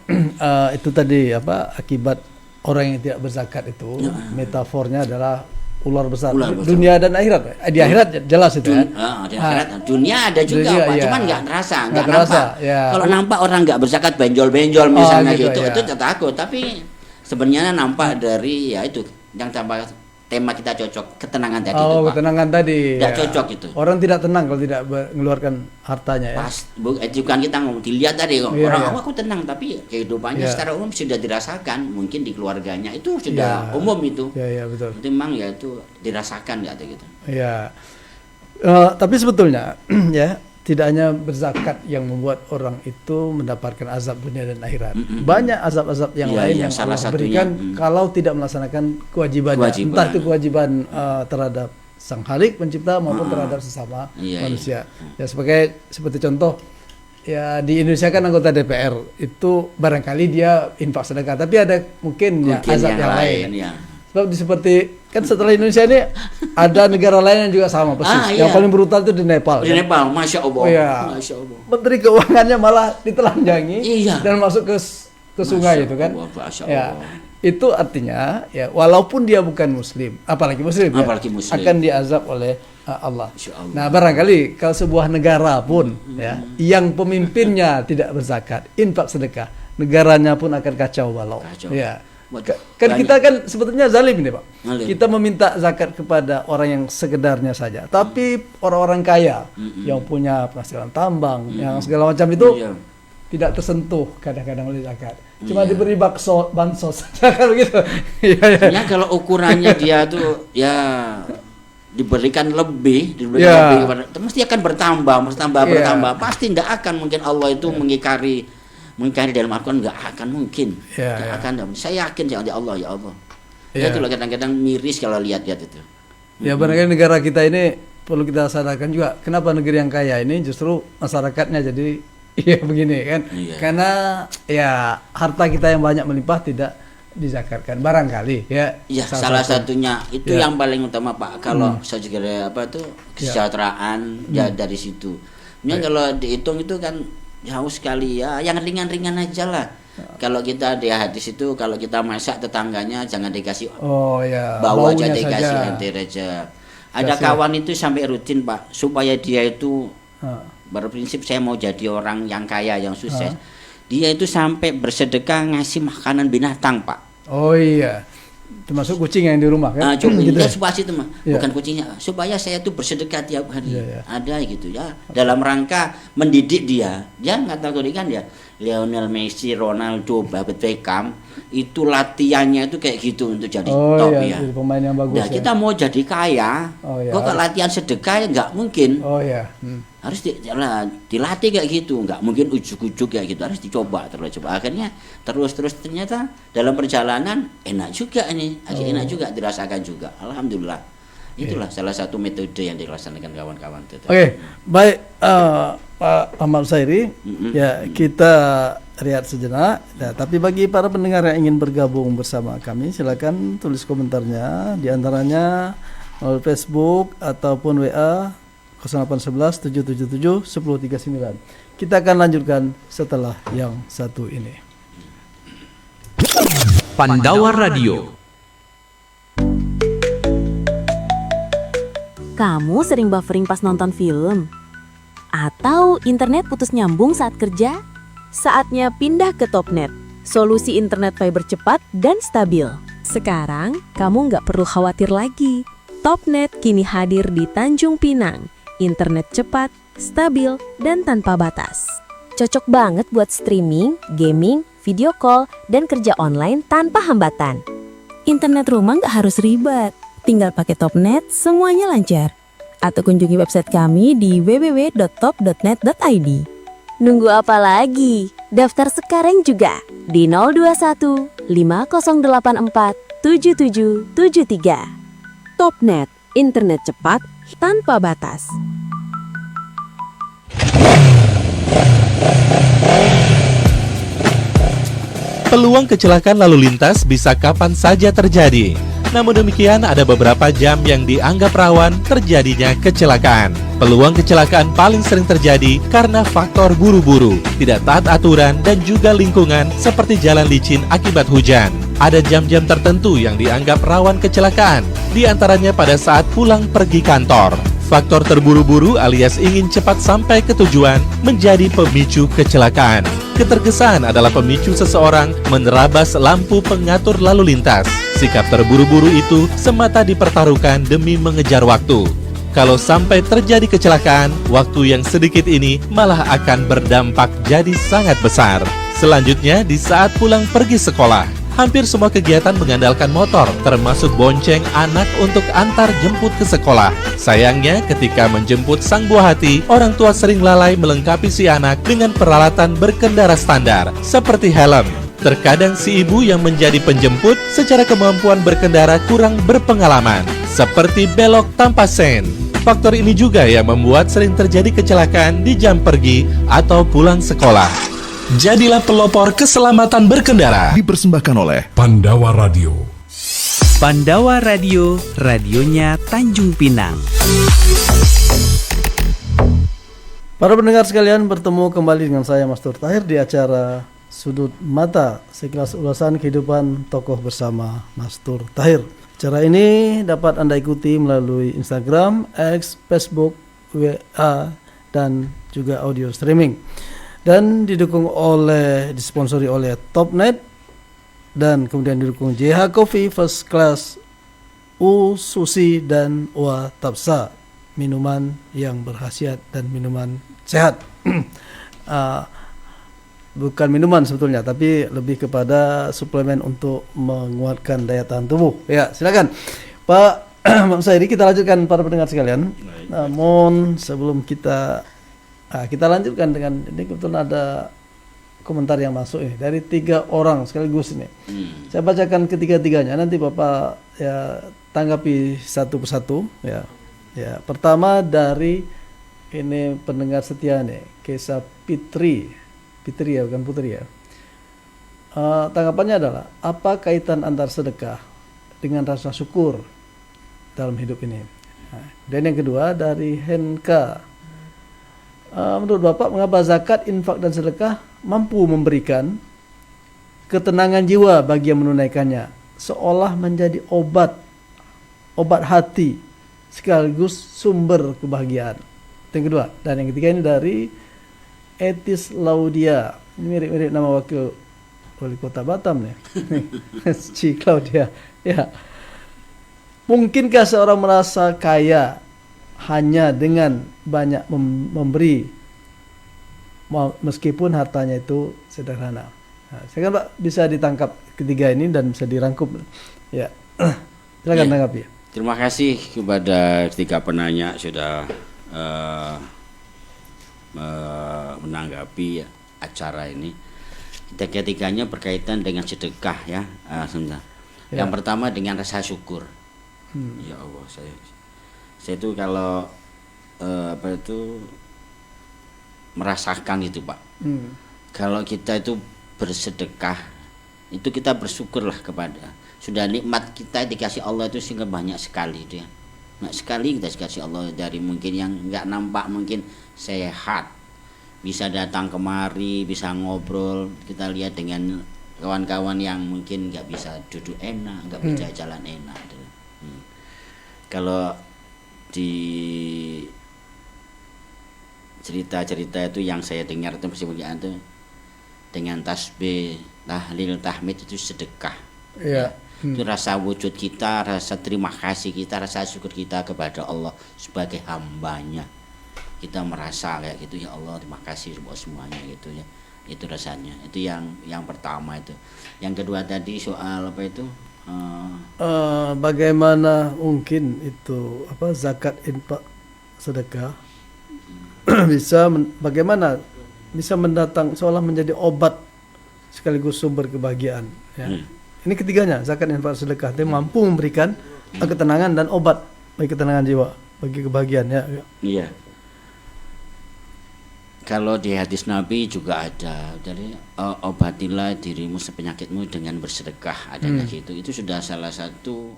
S2: itu tadi akibat orang yang tidak berzakat itu metafornya adalah ular besar. Dunia dan akhirat. Di akhirat jelas itu ya.
S3: Di akhirat dunia ada juga
S2: dunia,
S3: Pak,
S2: iya.
S3: cuman nggak
S2: Nggak
S3: nampak.
S2: terasa, ya.
S3: Kalau nampak orang nggak berzakat benjol-benjol misalnya
S2: gitu, ya.
S3: itu takut. Tapi sebenarnya nampak dari ya itu yang tambah tema kita cocok ketenangan tadi itu Pak.
S2: Ketenangan tadi.
S3: Tidak
S2: ya.
S3: cocok itu.
S2: Orang tidak tenang kalau tidak mengeluarkan hartanya ya.
S3: Bukan kita ngomong dilihat tadi kok.
S2: Iya,
S3: Orang
S2: iya.
S3: aku tenang tapi kehidupannya
S2: Iya.
S3: secara umum sudah dirasakan, mungkin di keluarganya itu sudah umum itu.
S2: Iya, betul.
S3: Itu memang ya itu dirasakan gitu.
S2: Iya. Tapi sebetulnya ya tidak hanya berzakat yang membuat orang itu mendapatkan azab dunia dan akhirat. Banyak azab-azab yang
S3: Iya,
S2: lain
S3: iya,
S2: yang
S3: salah
S2: Allah
S3: satunya,
S2: berikan kalau tidak melaksanakan kewajibannya. Entah itu kewajiban terhadap Sang Khalik pencipta maupun terhadap sesama manusia. Ya seperti contoh ya di Indonesia kan anggota DPR itu barangkali dia infak sedekah, tapi ada mungkin ya azab yang lain.
S3: Ya.
S2: Sebab seperti kan setelah Indonesia ini ada negara lain yang juga sama persis. Yang paling brutal itu di Nepal.
S3: Di Nepal, Masya Allah.
S2: Oh, iya.
S3: Masya Allah.
S2: Menteri Keuangannya malah ditelanjangi
S3: Iya.
S2: dan masuk ke sungai itu kan.
S3: Masya
S2: Ya,
S3: Allah.
S2: itu artinya ya walaupun dia bukan Muslim, apalagi Muslim, akan diazab oleh Allah. Nah barangkali kalau sebuah negara pun ya yang pemimpinnya tidak berzakat, infak sedekah, negaranya pun akan kacau balau. Ya. Kan kita kan sebetulnya zalim ini Pak. Kita meminta zakat kepada orang yang sekedarnya saja. Tapi orang-orang kaya yang punya penghasilan tambang, yang segala macam itu tidak tersentuh kadang-kadang oleh zakat. Cuma diberi bansos kan begitu.
S3: Ya kalau ukurannya dia tuh ya diberikan lebih kepada, mesti akan bertambah. Pasti tidak akan mungkin Allah itu mengingkari dalam Al-Quran, nggak akan mungkin. Nggak akan. Saya yakin ya Allah. Ya itulah kadang-kadang miris kalau lihat-lihat itu.
S2: Ya barangkali negara kita ini perlu kita sadarkan juga kenapa negeri yang kaya ini justru masyarakatnya jadi begini kan. Karena ya harta kita yang banyak melimpah tidak dizakatkan barangkali ya.
S3: Salah satunya itu yang paling utama Pak. Kalau saya juga kesejahteraan dari situ. Kalau dihitung itu kan jauh sekali ya, yang ringan-ringan aja lah. Kalau kita di hadis itu kalau kita masak tetangganya jangan dikasih bau aja, dikasih air aja. Ada kawan itu sampai rutin Pak supaya dia itu berprinsip saya mau jadi orang yang kaya yang sukses. Dia itu sampai bersedekah ngasih makanan binatang Pak. Oh iya. Termasuk kucing yang di rumah kan? Gitu. Itu mah bukan kucingnya. Supaya saya tuh bersedekah tiap hari. Ada gitu ya. Dalam rangka mendidik dia. Dia nggak tahu kan dia. Lionel Messi, Ronaldo, David Beckham itu latihannya itu kayak gitu untuk jadi top ya.
S2: Jadi pemain yang bagus.
S3: Nah, kita mau jadi kaya, kok kalau latihan sedekah ya nggak mungkin. Harus dilatih kayak gitu, nggak mungkin ujuk-ujuk kayak gitu, harus dicoba terus. Akhirnya terus ternyata dalam perjalanan enak juga ini, enak juga dirasakan juga. Alhamdulillah. Itulah salah satu metode yang dilaksanakan kawan-kawan.
S2: Baik Pak Ahmad Husairi, ya kita lihat sejenak. Ya, tapi bagi para pendengar yang ingin bergabung bersama kami, silakan tulis komentarnya, diantaranya melalui Facebook ataupun WA 0811 777 1039. Kita akan lanjutkan setelah yang satu ini.
S1: Pandawa Radio.
S4: Kamu sering buffering pas nonton film? Atau internet putus nyambung saat kerja? Saatnya pindah ke Topnet, solusi internet fiber cepat dan stabil. Sekarang, kamu nggak perlu khawatir lagi. Topnet kini hadir di Tanjung Pinang. Internet cepat, stabil, dan tanpa batas. Cocok banget buat streaming, gaming, video call, dan kerja online tanpa hambatan. Internet rumah nggak harus ribet. Tinggal pakai Topnet, semuanya lancar. Atau kunjungi website kami di www.top.net.id. Nunggu apa lagi? Daftar sekarang juga di 021 5084 7773. Topnet, internet cepat tanpa batas.
S5: Peluang kecelakaan lalu lintas bisa kapan saja terjadi. Namun demikian, ada beberapa jam yang dianggap rawan terjadinya kecelakaan. Peluang kecelakaan paling sering terjadi karena faktor buru-buru, tidak taat aturan, dan juga lingkungan seperti jalan licin akibat hujan. Ada jam-jam tertentu yang dianggap rawan kecelakaan, di antaranya pada saat pulang pergi kantor. Faktor terburu-buru alias ingin cepat sampai ke tujuan menjadi pemicu kecelakaan. Ketergesa-an adalah pemicu seseorang menerabas lampu pengatur lalu lintas. Sikap terburu-buru itu semata dipertaruhkan demi mengejar waktu. Kalau sampai terjadi kecelakaan, waktu yang sedikit ini malah akan berdampak jadi sangat besar. Selanjutnya, di saat pulang pergi sekolah, hampir semua kegiatan mengandalkan motor, termasuk bonceng anak untuk antar jemput ke sekolah. Sayangnya, ketika menjemput sang buah hati, orang tua sering lalai melengkapi si anak dengan peralatan berkendara standar, seperti helm. Terkadang si ibu yang menjadi penjemput secara kemampuan berkendara kurang berpengalaman, seperti belok tanpa sen. Faktor ini juga yang membuat sering terjadi kecelakaan di jam pergi atau pulang sekolah. Jadilah pelopor keselamatan berkendara.
S6: Dipersembahkan oleh
S7: Pandawa Radio.
S1: Pandawa Radio, radionya Tanjung Pinang.
S2: Para pendengar sekalian, bertemu kembali dengan saya Mas Tur Tahir di acara Sudut Mata, sekilas ulasan kehidupan tokoh bersama Mas Tur Tahir. Acara ini dapat Anda ikuti melalui Instagram, X, Facebook, WA, dan juga audio streaming. Dan disponsori oleh Topnet, dan kemudian didukung JH Coffee First Class, U Susi, dan Wa Tapsa, minuman yang berkhasiat dan minuman sehat. Bukan minuman sebetulnya, tapi lebih kepada suplemen untuk menguatkan daya tahan tubuh. Ya, silakan Pak Saidi, kita lanjutkan para pendengar sekalian. Namun sebelum kita lanjutkan dengan ini, kebetulan ada komentar yang masuk ini dari 3 orang sekaligus ini. Saya bacakan ketiga-tiganya, nanti Bapak ya tanggapi satu persatu ya. Ya, pertama dari ini pendengar setia nih, Kesa Fitri ya, bukan Putri ya. Tanggapannya adalah, apa kaitan antar sedekah dengan rasa syukur dalam hidup ini? Dan yang kedua dari Henka, menurut Bapak, mengapa zakat, infak, dan sedekah mampu memberikan ketenangan jiwa bagi yang menunaikannya, seolah menjadi obat hati sekaligus sumber kebahagiaan? Yang kedua. Dan yang ketiga ini dari Etis Laudia, ini mirip-mirip nama wakil wali kota Batam nih. Ci Claudia. Ya. Mungkinkah seorang merasa kaya hanya dengan banyak memberi, meskipun hartanya itu sederhana? Nah, saya kan Pak bisa ditangkap ketiga ini dan bisa dirangkum. Ya. Silakan tanggapi.
S3: Terima kasih kepada ketiga penanya sudah menanggapi acara ini. Ketiganya berkaitan dengan sedekah ya. Yang pertama dengan rasa syukur. Ya Allah, saya itu kalau merasakan itu Pak. Kalau kita itu bersedekah, itu kita bersyukurlah kepada sudah nikmat kita dikasih Allah itu sehingga banyak sekali dia. Banyak sekali kita dikasih Allah, dari mungkin yang nggak nampak, mungkin sehat, bisa datang kemari, bisa ngobrol, kita lihat dengan kawan-kawan yang mungkin nggak bisa duduk enak, nggak bisa jalan enak. Kalau di cerita-cerita itu yang saya dengar itu mesti itu dengan tasbih, tahlil, tahmid itu sedekah.
S2: Iya.
S3: Itu rasa wujud kita, rasa terima kasih kita, rasa syukur kita kepada Allah sebagai hambanya. Kita merasa kayak gitu, ya Allah terima kasih buat semuanya gitu ya. Itu rasanya. Itu yang pertama itu. Yang kedua tadi soal apa itu?
S2: Bagaimana mungkin itu zakat, infak, sedekah bagaimana bisa mendatang seolah menjadi obat sekaligus sumber kebahagiaan ya. Ini ketiganya, zakat, infak, sedekah itu mampu memberikan ketenangan dan obat bagi ketenangan jiwa, bagi kebahagiaan ya.
S3: Iya. Kalau di hadis Nabi juga ada, jadi obatilah dirimu sepenyakitmu dengan bersedekah, adanya gitu. Itu sudah salah satu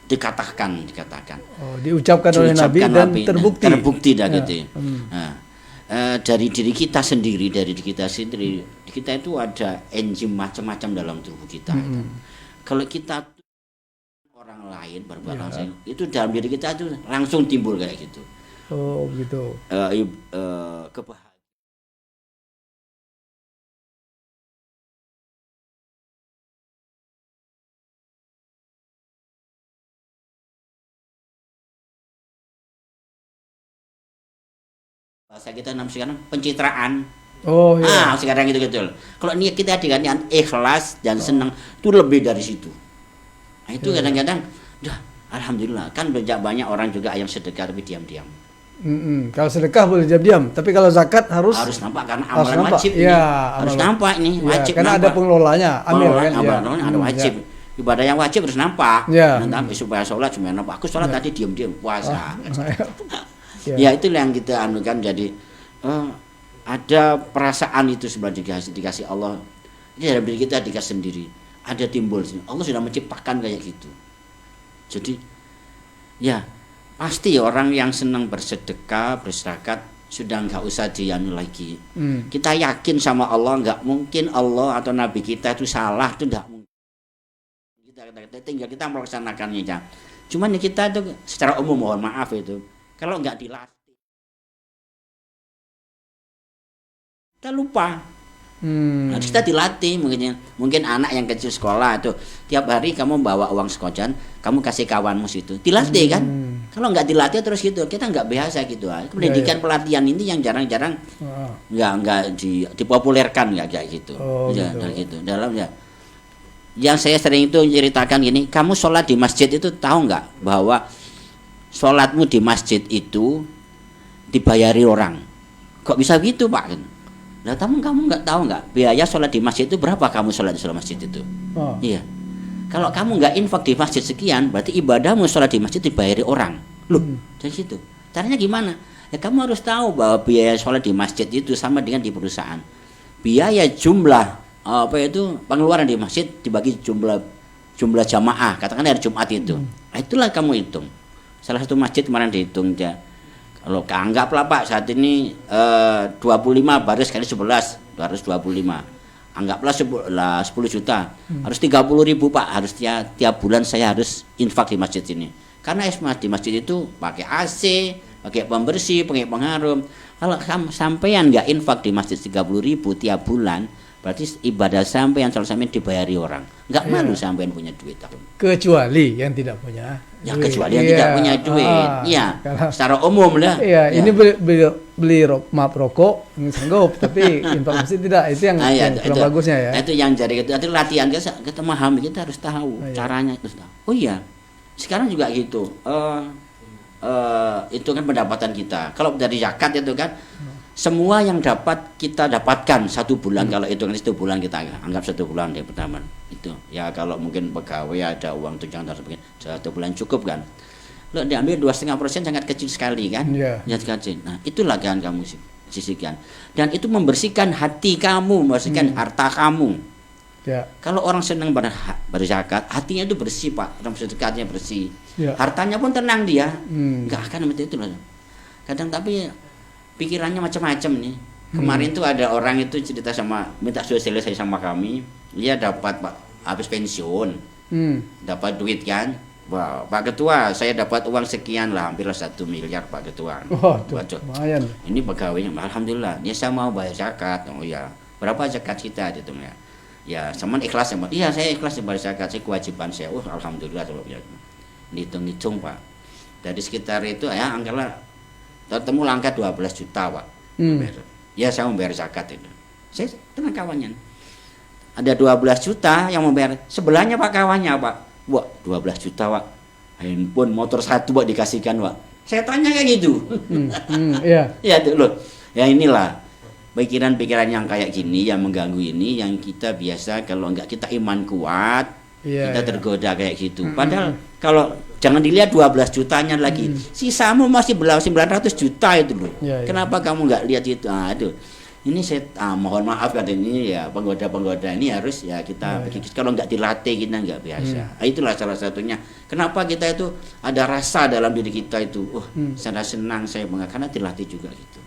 S3: dikatakan.
S2: Oh, diucapkan oleh Nabi dan terbukti
S3: dah gitu. Ya. Nah, dari diri kita sendiri, kita itu ada enzim macam-macam dalam tubuh kita. Kalau kita orang lain berbuat langsung, itu dalam diri kita itu langsung timbul kayak gitu.
S2: Oh, gitu.
S3: Kebahagiaan. Bahasa kita namanya sekarang pencitraan.
S2: Oh iya.
S3: Sekarang itu gitu. Kalau niat kita dengan ikhlas dan senang, itu lebih dari situ. Nah, itu kadang-kadang, alhamdulillah kan banyak orang juga yang sedekah tapi diam-diam.
S2: Kalau sedekah boleh diam-diam, tapi kalau zakat harus
S3: nampak karena amalan wajib ini. Harus nampak ini, wajib.
S2: Karena ada pengelolanya, amil kan.
S3: Ada wajib. Ibadah yang wajib harus nampak. Nanti supaya sholat cuma nampak. Aku sholat tadi diam-diam puasa. Ya itulah yang kita anukan. Jadi ada perasaan itu sebenarnya dikasih Allah. Ini dalam diri kita dikasih sendiri. Ada timbul. Allah sudah menciptakan kayak gitu. Jadi ya pasti orang yang senang bersedekah, berzakat sudah nggak usah dianu lagi. Kita yakin sama Allah, nggak mungkin Allah atau Nabi kita itu salah, itu nggak mungkin. Tinggal kita melaksanakannya aja. Cuman ya kita itu secara umum mohon maaf itu. Kalau nggak dilatih, kita lupa. Harus kita dilatih. Mungkin anak yang kecil sekolah itu tiap hari kamu bawa uang sekocan, kamu kasih kawanmu situ, dilatih kan. Kalau nggak dilatih terus gitu, kita nggak biasa gitu. Pendidikan pelatihan ini yang jarang-jarang nggak dipopulerkan nggak kayak gitu. Gitu. Dalam yang saya sering itu ceritakan gini, kamu sholat di masjid itu tahu nggak bahwa sholatmu di masjid itu dibayari orang? Kok bisa gitu Pak? Nah, kamu nggak tahu nggak biaya sholat di masjid itu berapa? Kamu sholat di masjid itu? Iya. Kalau kamu nggak infak di masjid sekian, berarti ibadahmu sholat di masjid dibayari orang. Loh, dari situ. Caranya gimana? Ya kamu harus tahu bahwa biaya sholat di masjid itu sama dengan di perusahaan. Biaya jumlah pengeluaran di masjid dibagi jumlah jamaah. Katakan hari Jumat itu. Nah, itulah kamu hitung. Salah satu masjid kemarin dihitung ya. Kalau anggaplah Pak saat ini 25 baris kali 11 225. Anggaplah 10 juta. Harus 30.000 Pak. Harus tiap bulan saya harus infak di masjid ini. Karena di masjid itu pakai AC, pakai pembersih, pakai pengharum. Kalau sampean nggak infak di masjid 30.000 tiap bulan, berarti ibadah sampean kalau sampean dibayari orang. Nggak malu sampean punya duit.
S2: Kecuali yang tidak punya.
S3: Ya kecuali yang tidak punya duit. Iya. Secara umum lah.
S2: Iya, ini beli rokok sanggup, tapi infak masjid tidak. Itu yang kurang bagusnya ya.
S3: Itu yang jadi itu latihan kita memahami, kita harus tahu caranya itu. Oh iya. Sekarang juga gitu. Itu kan pendapatan kita. Kalau dari zakat itu kan semua yang dapat kita dapatkan satu bulan. Kalau itu kan 1 bulan kita anggap 1 bulan yang pertama itu ya. Kalau mungkin pegawai ada uang tunjangan dan sebagainya 1 bulan cukup kan. Lo diambil 2,5% sangat kecil sekali kan. Kecil. Nah itulah kan kamu sisihkan dan itu membersihkan hati kamu, membersihkan harta kamu. Kalau orang senang berzakat, hatinya itu bersih Pak. Orang sedekahnya bersih, hartanya pun tenang dia. Nggak akan seperti itu loh. Kadang tapi pikirannya macam-macam nih. Kemarin tuh ada orang itu cerita minta sosialisasi sama kami. Dia dapat Pak habis pensiun, dapat duit kan. Wah, Pak Ketua, saya dapat uang sekian lah, hampir 1 miliar Pak Ketua.
S2: Lumayan.
S3: Ini pegawainya, alhamdulillah. Dia saya mau bayar zakat. Oh iya, berapa zakat kita gitu ya? Ya, sama ikhlas ya. Iya, saya ikhlas bayar zakat. Saya kewajiban saya. Alhamdulillah sebabnya. Hitung-hitung Pak. Dari sekitar itu ya, anggaplah ketemu angka 12 juta Pak. Ya saya membayar zakat itu. Saya tenang kawannya. Ada 12 juta yang membayar. Sebelahnya Pak kawannya Pak. Wah 12 juta Pak. Handphone motor 1 Pak dikasihkan Pak. Saya tanya kayak gitu. Ya tuh loh. Ya inilah pikiran-pikiran yang kayak gini yang mengganggu ini yang kita biasa kalau enggak kita iman kuat
S2: Iya,
S3: kita
S2: iya.
S3: tergoda kayak gitu. Padahal kalau jangan dilihat 12 jutanya lagi, sisamu masih 900 juta itu loh.
S2: Iya, iya.
S3: Kenapa kamu nggak lihat itu? Ah, aduh. Ini saya mohon maaf katanya ini ya penggoda-penggoda ini harus ya kita kalau nggak dilatih kita nggak biasa. Nah, itulah salah satunya. Kenapa kita itu ada rasa dalam diri kita itu, saya senang saya bangga karena dilatih juga gitu.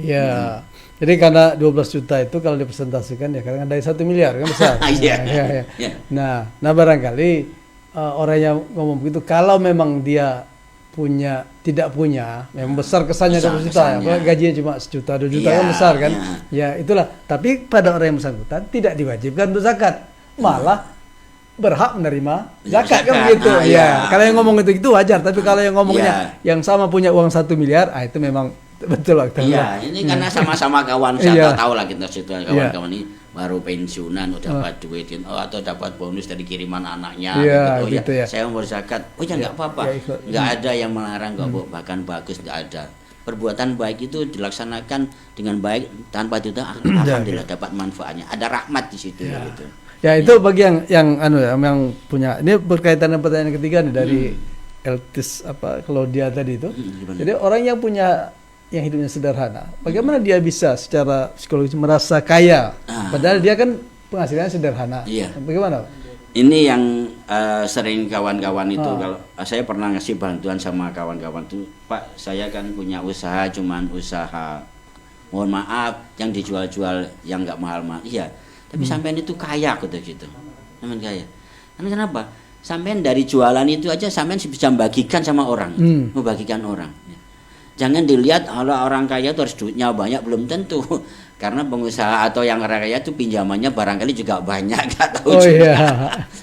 S2: Iya. Jadi karena 12 juta itu kalau dipresentasikan ya kadang dari 1 miliar kan besar.
S3: Iya.
S2: Iya. Nah barangkali orang yang ngomong begitu kalau memang dia tidak punya, memang besar kesannya
S3: Besar
S2: 12 juta,
S3: kesannya.
S2: apalagi gajinya cuma 1 juta, 2 juta
S3: Iya,
S2: kan besar kan?
S3: iya.
S2: Ya itulah. Tapi pada orang yang bersangkutan tidak diwajibkan untuk zakat, malah berhak menerima zakat kan
S3: Zakat.
S2: begitu.
S3: Ah,
S2: Ya,
S3: iya.
S2: kalau yang ngomong itu wajar. Tapi kalau yang ngomongnya
S3: Iya.
S2: yang sama punya uang 1 miliar, itu memang betul lah.
S3: Iya, ini karena sama-sama kawan
S2: Iya.
S3: saya tahu lah kita situ kawan-kawan ini baru pensiunan udah dapat duit atau dapat bonus dari kiriman anaknya
S2: Iya,
S3: gitu. Oh
S2: gitu ya.
S3: saya mau berzakat. Oh ya nggak apa-apa.
S2: Ya, ikut.
S3: Nggak ada yang melarang kok, Bu. Bahkan bagus nggak ada. Perbuatan baik itu dilaksanakan dengan baik tanpa itu alhamdulillah dapat manfaatnya. Ada rahmat di situ gitu.
S2: Ya itu bagi yang punya. Ini berkaitan dengan pertanyaan ketiga nih dari Eltis Claudia tadi itu.
S3: Gimana?
S2: Jadi orang yang punya yang hidupnya sederhana, bagaimana dia bisa secara psikologis merasa kaya? Padahal dia kan penghasilannya sederhana.
S3: Iya.
S2: Bagaimana, Pak?
S3: Ini yang sering kawan-kawan itu kalau saya pernah ngasih bantuan sama kawan-kawan tuh, Pak, saya kan punya usaha cuman usaha mohon maaf yang dijual-jual yang nggak mahal-mahal. Iya. Tapi sampean itu kaya gitu. Sampean kaya. Karena kenapa? Sampean dari jualan itu aja sampean bisa membagikan sama orang, membagikan orang. Jangan dilihat kalau orang kaya itu harus duitnya banyak, belum tentu. Karena pengusaha atau yang orang kaya itu pinjamannya barangkali juga banyak, nggak tahu
S2: Oh,
S3: juga.
S2: iya.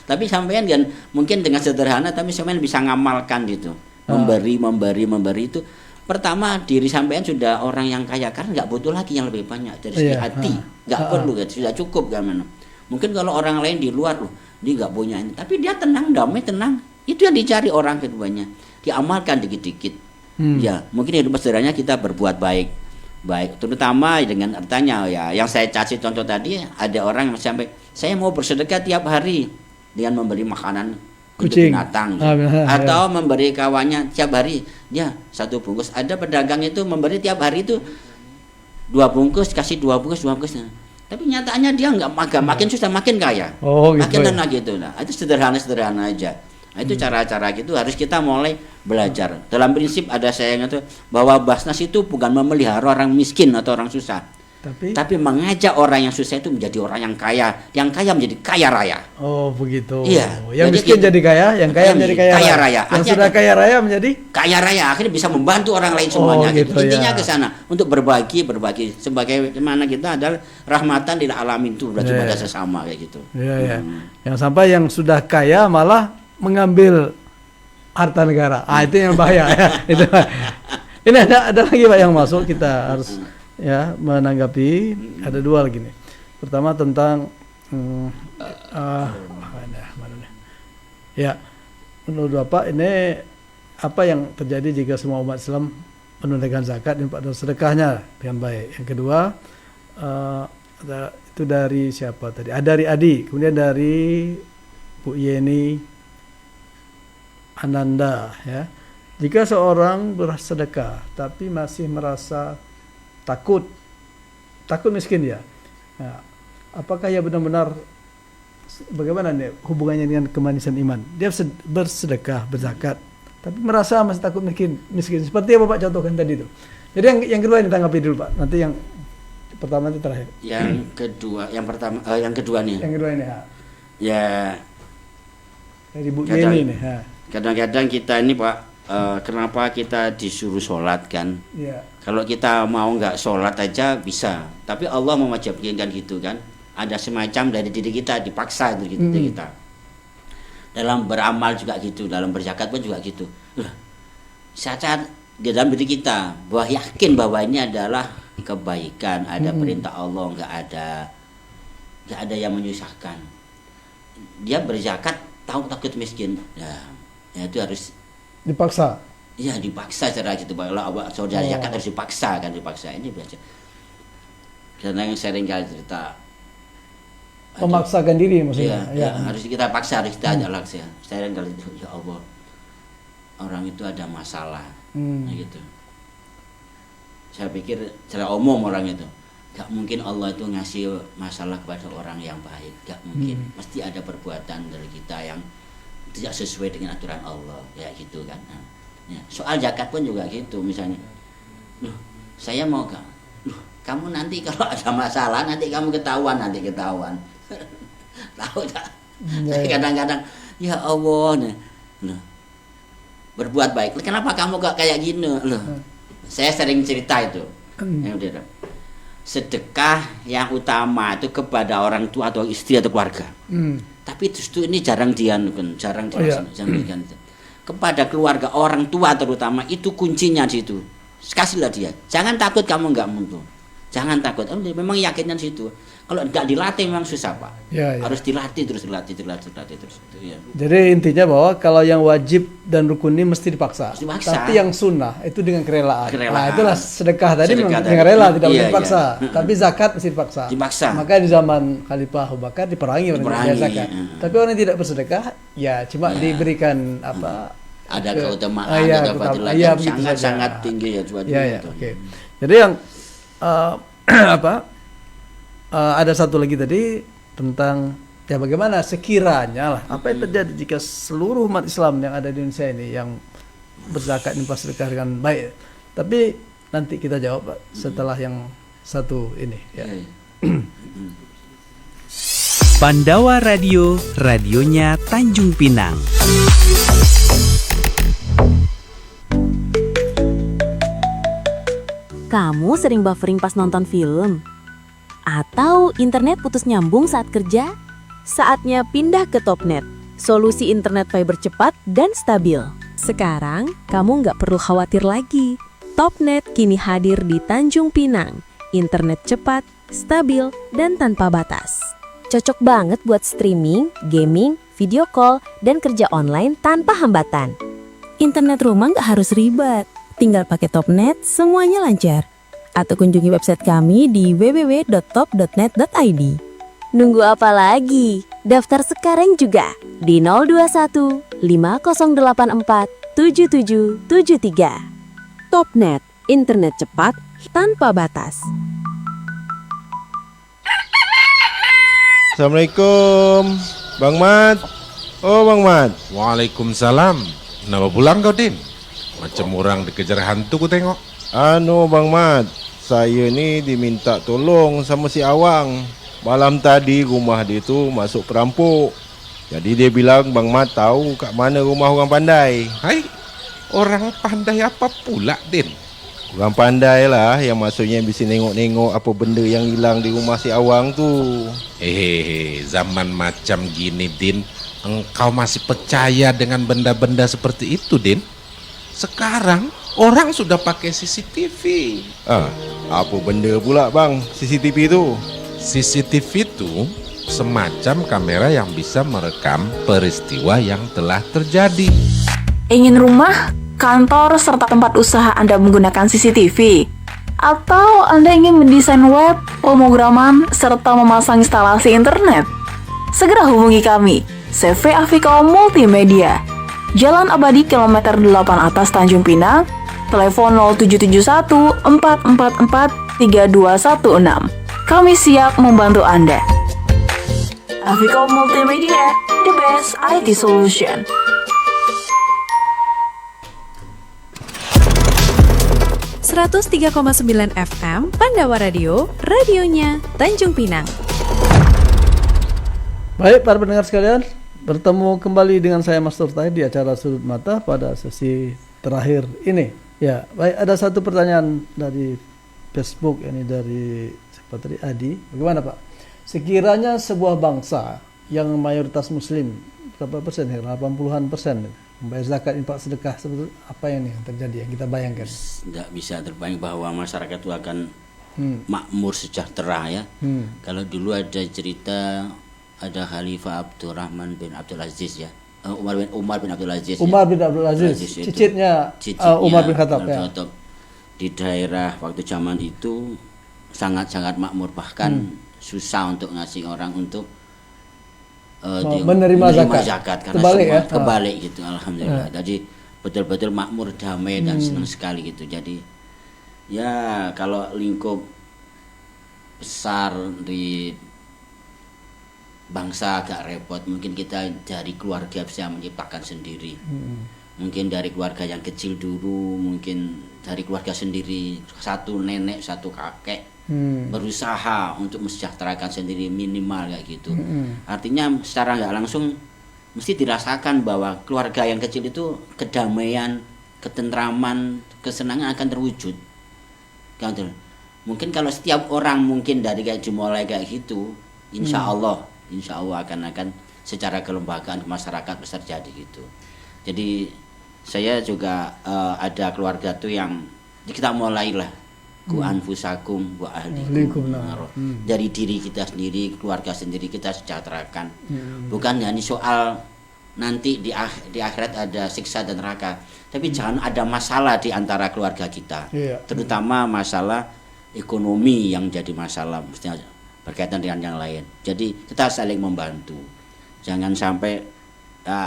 S3: Tapi sampean kan mungkin dengan sederhana, tapi sampean bisa ngamalkan gitu, memberi itu. Pertama diri sampean sudah orang yang kaya karena nggak butuh lagi yang lebih banyak dari segi
S2: Iya.
S3: hati, nggak perlu kan, sudah cukup kan mana. Mungkin kalau orang lain di luar loh, dia nggak punya ini, tapi dia tenang, damai, tenang. Itu yang dicari orang keduanya, diamalkan dikit-dikit. Ya, mungkin hidup sederhananya kita berbuat baik, terutama dengan artinya ya. Yang saya kasih contoh tadi, ada orang yang sampai saya mau bersedekah tiap hari dengan memberi makanan untuk
S2: Kucing.
S3: binatang,
S2: Benar,
S3: atau memberi kawannya tiap hari, ya 1 bungkus. Ada pedagang itu memberi tiap hari itu 2 bungkus, kasih 2 bungkus. Tapi nyatanya dia nggak makin susah makin kaya,
S2: Oh, gitu
S3: makin
S2: ya.
S3: tenang gitu. Nah, itu sederhana aja. Nah, itu cara-cara gitu harus kita mulai belajar. Dalam prinsip ada sayangnya tuh bahwa Basnas itu bukan memelihara orang miskin atau orang susah, tapi mengajak orang yang susah itu menjadi orang yang kaya menjadi kaya raya.
S2: Oh begitu.
S3: Iya.
S2: Yang
S3: Jadi
S2: miskin
S3: kita-
S2: jadi kaya, yang kaya menjadi kaya
S3: Kaya raya.
S2: raya. Yang
S3: Artinya
S2: sudah kaya raya menjadi
S3: Kaya raya akhirnya bisa membantu orang lain semuanya.
S2: gitu
S3: Intinya
S2: ya.
S3: ke sana untuk berbagi sebagaimana kita adalah rahmatan lil alamin itu berarti
S2: Iya.
S3: pada sesama kayak gitu.
S2: ya. Yang sampai yang sudah kaya malah mengambil harta negara. Itu yang bahaya ya. Itu. Ini ada lagi Pak yang masuk, kita harus ya menanggapi. Ada 2 lagi nih. Pertama tentang mana nih? Ya, menurut Bapak ini apa yang terjadi jika semua umat Islam menunaikan zakat dan sedekahnya dengan baik? Yang kedua itu dari siapa tadi? Dari Adi, kemudian dari Bu Yeni Ananda ya. Jika seorang bersedekah tapi masih merasa takut miskin ya. Nah, apakah ya benar-benar bagaimana nih hubungannya dengan kemanisan iman? Dia bersedekah, berzakat, tapi merasa masih takut miskin. Seperti yang Bapak contohkan tadi itu. Jadi yang kedua ini tanggapi dulu Pak. Nanti yang pertama itu terakhir.
S3: Yang kedua nih.
S2: Yang kedua ini ya.
S3: Ya
S2: Dari Bu
S3: Kadang-
S2: Yeni nih. Ya.
S3: kadang-kadang kita ini Pak, kenapa kita disuruh sholat kan?
S2: Iya.
S3: Kalau kita mau nggak sholat aja bisa, tapi Allah mewajibkan kan gitu kan? Ada semacam dari diri kita dipaksa dari diri kita. Dalam beramal juga gitu, dalam berzakat pun juga gitu. Saat di dalam diri kita bahwa yakin bahwa ini adalah kebaikan, ada perintah Allah, nggak ada yang menyusahkan. Dia berzakat takut miskin, ya itu harus
S2: Dipaksa.
S3: ya dipaksa cara gitu. Kalau saudara zakat harus dipaksa ini biasa. Karena yang sering kali cerita
S2: memaksakan diri maksudnya.
S3: Iya, harus kita paksa, harus kita ajak laksya. Saya kali itu, ya Allah, orang itu ada masalah, gitu. Saya pikir secara umum orang itu, gak mungkin Allah itu ngasih masalah kepada orang yang baik, gak mungkin. Mesti ada perbuatan dari kita yang tidak sesuai dengan aturan Allah, ya gitu kan. Nah, ya. Soal zakat pun juga gitu, misalnya, loh, saya mau kamu nanti kalau ada masalah nanti kamu ketahuan. Tahu tak? Kadang-kadang ya Allah nih, loh, berbuat baik. Kenapa kamu gak kayak gini? Loh, saya sering cerita itu. Sedekah yang utama itu kepada orang tua atau istri atau keluarga. Tapi justru ini jarang dilaksanakan. Kepada keluarga orang tua terutama itu kuncinya di situ. Kasihlah dia. Jangan takut kamu nggak muncul. Jangan takut. Memang yakinnya di situ. Kalau nggak dilatih memang susah Pak. Harus dilatih terus. Itu, ya.
S2: Jadi intinya bahwa kalau yang wajib dan rukun ini mesti dipaksa. Tapi yang sunnah itu dengan kerelaan. Nah itulah sedekah tadi dengan rela, tidak boleh dipaksa. Tapi zakat mesti dipaksa. Maka di zaman Khalifah Abu Bakar diperangi orang yang zakat. Tapi orang yang tidak bersedekah ya cuma diberikan apa?
S3: Ada keutamaan, ada fadilah yang sangat tinggi ya.
S2: Okay. Jadi yang ada satu lagi tadi tentang ya bagaimana sekiranya lah apa yang terjadi jika seluruh umat Islam yang ada di Indonesia ini yang berzakat infak sedekah dengan baik. Tapi nanti kita jawab Pak setelah yang satu ini ya.
S1: Pandawa Radio, radionya Tanjung Pinang.
S4: Kamu sering buffering pas nonton film? Atau internet putus nyambung saat kerja? Saatnya pindah ke Topnet, solusi internet fiber cepat dan stabil. Sekarang, kamu nggak perlu khawatir lagi. Topnet kini hadir di Tanjung Pinang. Internet cepat, stabil, dan tanpa batas. Cocok banget buat streaming, gaming, video call, dan kerja online tanpa hambatan. Internet rumah nggak harus ribet. Tinggal pakai Topnet, semuanya lancar. Atau kunjungi website kami di www.top.net.id. Nunggu apa lagi? Daftar sekarang juga di 021 5084 7773. Topnet, internet cepat tanpa batas.
S6: Assalamualaikum, Bang Mat. Oh, Bang Mat.
S5: Waalaikumsalam. Kenapa pulang kau, Din? Macam orang dikejar hantu ku tengok.
S6: Bang Mat, saya ni diminta tolong sama si Awang. Malam tadi rumah dia tu masuk perampok. Jadi dia bilang Bang Mat tahu kat mana rumah orang pandai.
S5: Hai, orang pandai apa pula, Din?
S6: Orang pandai lah yang maksudnya bisa nengok-nengok apa benda yang hilang di rumah si Awang tu.
S5: Zaman macam gini, Din, engkau masih percaya dengan benda-benda seperti itu, Din? Sekarang orang sudah pakai CCTV.
S6: Apa benda pula bang CCTV tu?
S5: CCTV itu semacam kamera yang bisa merekam peristiwa yang telah terjadi.
S7: Ingin rumah, kantor, serta tempat usaha Anda menggunakan CCTV? Atau Anda ingin mendesain web, pemrograman, serta memasang instalasi internet? Segera hubungi kami, CV Afiko Multimedia. Jalan Abadi kilometer 8 atas Tanjung Pinang, telepon 0771 444 3216. Kami siap membantu Anda. Afiko Multimedia, the best IT solution.
S8: .9 FM Pandawa Radio, radionya Tanjung Pinang.
S2: Baik para pendengar sekalian, bertemu kembali dengan saya Mas Turtai di acara Sudut Mata pada sesi terakhir ini. Ya, baik, ada satu pertanyaan dari Facebook ini dari siapa tadi, Adi. Bagaimana Pak? Sekiranya sebuah bangsa yang mayoritas Muslim, berapa persen? 80-an persen membayar zakat, infak, sedekah, sebetulnya apa yang terjadi yang kita bayangkan?
S3: Tidak bisa terbayang bahwa masyarakat itu akan makmur sejahtera ya. Kalau dulu ada cerita, ada Khalifah Abdurrahman bin Abdul Aziz ya, Umar bin Abdul Aziz.
S2: Umar bin Abdul Aziz, cicitnya Umar bin Khattab ya.
S3: Di daerah waktu zaman itu sangat-sangat makmur, bahkan susah untuk ngasih orang untuk
S2: menerima zakat.
S3: karena
S2: Kebalik
S3: semua
S2: ya?
S3: kebalik gitu, alhamdulillah. Jadi betul-betul makmur, damai dan senang sekali gitu. Jadi ya kalau lingkup besar di bangsa agak repot, mungkin kita dari keluarga bisa menciptakan sendiri. Mungkin dari keluarga yang kecil dulu, mungkin dari keluarga sendiri, satu nenek satu kakek berusaha untuk mensejahterakan sendiri minimal kayak gitu. Artinya secara nggak langsung mesti dirasakan bahwa keluarga yang kecil itu kedamaian, ketentraman, kesenangan akan terwujud. Mungkin kalau setiap orang mungkin dari kayak dimulai kayak gitu, insya Allah akan secara kelembagaan masyarakat besar jadi gitu. Jadi saya juga ada keluarga tuh yang kita mulailah ku anfusakum wa ahlikum naro. Dari diri kita sendiri, keluarga sendiri kita sejahterakan. Bukan hanya soal nanti di akhirat ada siksa dan neraka, tapi jangan ada masalah di antara keluarga kita. Terutama masalah ekonomi yang jadi masalah, mestinya berkaitan dengan yang lain. Jadi kita saling membantu. Jangan sampai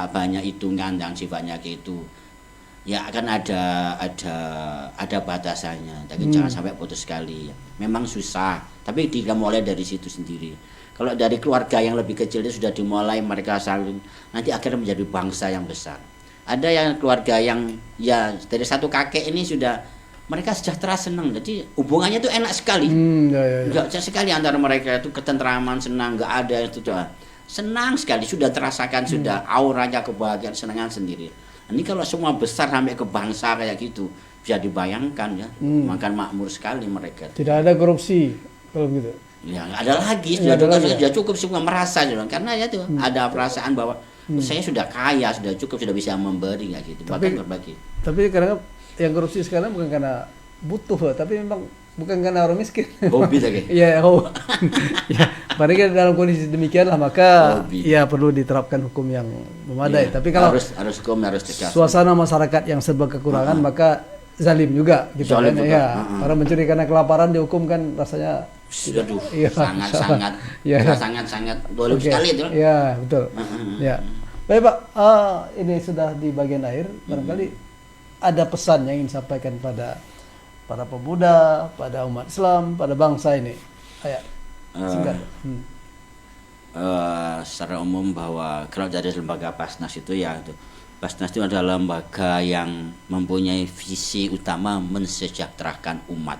S3: banyak hitungan yang sifatnya gitu. Ya akan ada batasannya, tapi jangan sampai putus sekali. Memang susah, tapi dimulai dari situ sendiri. Kalau dari keluarga yang lebih kecil itu sudah dimulai, mereka saling, nanti akhirnya menjadi bangsa yang besar. Ada yang keluarga yang ya dari satu kakek ini sudah mereka sejahtera, senang, jadi hubungannya itu enak sekali. Enggak sekali antara mereka itu ketentraman, senang, nggak ada itu senang sekali, sudah terasakan sudah auranya kebahagiaan, senangan sendiri. Ini kalau semua besar sampai ke bangsa kayak gitu, bisa dibayangkan ya, makan makmur sekali mereka.
S2: Tidak ada korupsi kalau begitu.
S3: Ya nggak ada lagi, sudah cukup semua merasa gitu. Karena ya tuh ada perasaan bahwa saya sudah kaya, sudah cukup, sudah bisa memberi kayak gitu, bahkan berbagi.
S2: Tapi karena yang korupsi sekarang bukan karena butuh, tapi memang bukan karena orang miskin.
S3: Hobi lagi.
S2: Iya, ya, padahal dalam kondisi demikianlah maka ya perlu diterapkan hukum yang memadai. Tapi kalau
S3: harus hukum harus tegas.
S2: Suasana masyarakat yang serba kekurangan maka zalim juga gitu kan. Ya, orang mencuri karena kelaparan dihukum kan rasanya sangat boleh sekali itu. Ya, betul. Ya. Baik Pak, ini sudah di bagian akhir, barangkali ada pesan yang ingin disampaikan pada para pemuda, pada umat Islam, pada bangsa ini. Singkat.
S3: Secara umum bahwa kalau dari lembaga Basnas itu ya itu, Basnas itu adalah lembaga yang mempunyai visi utama mensejahterakan umat.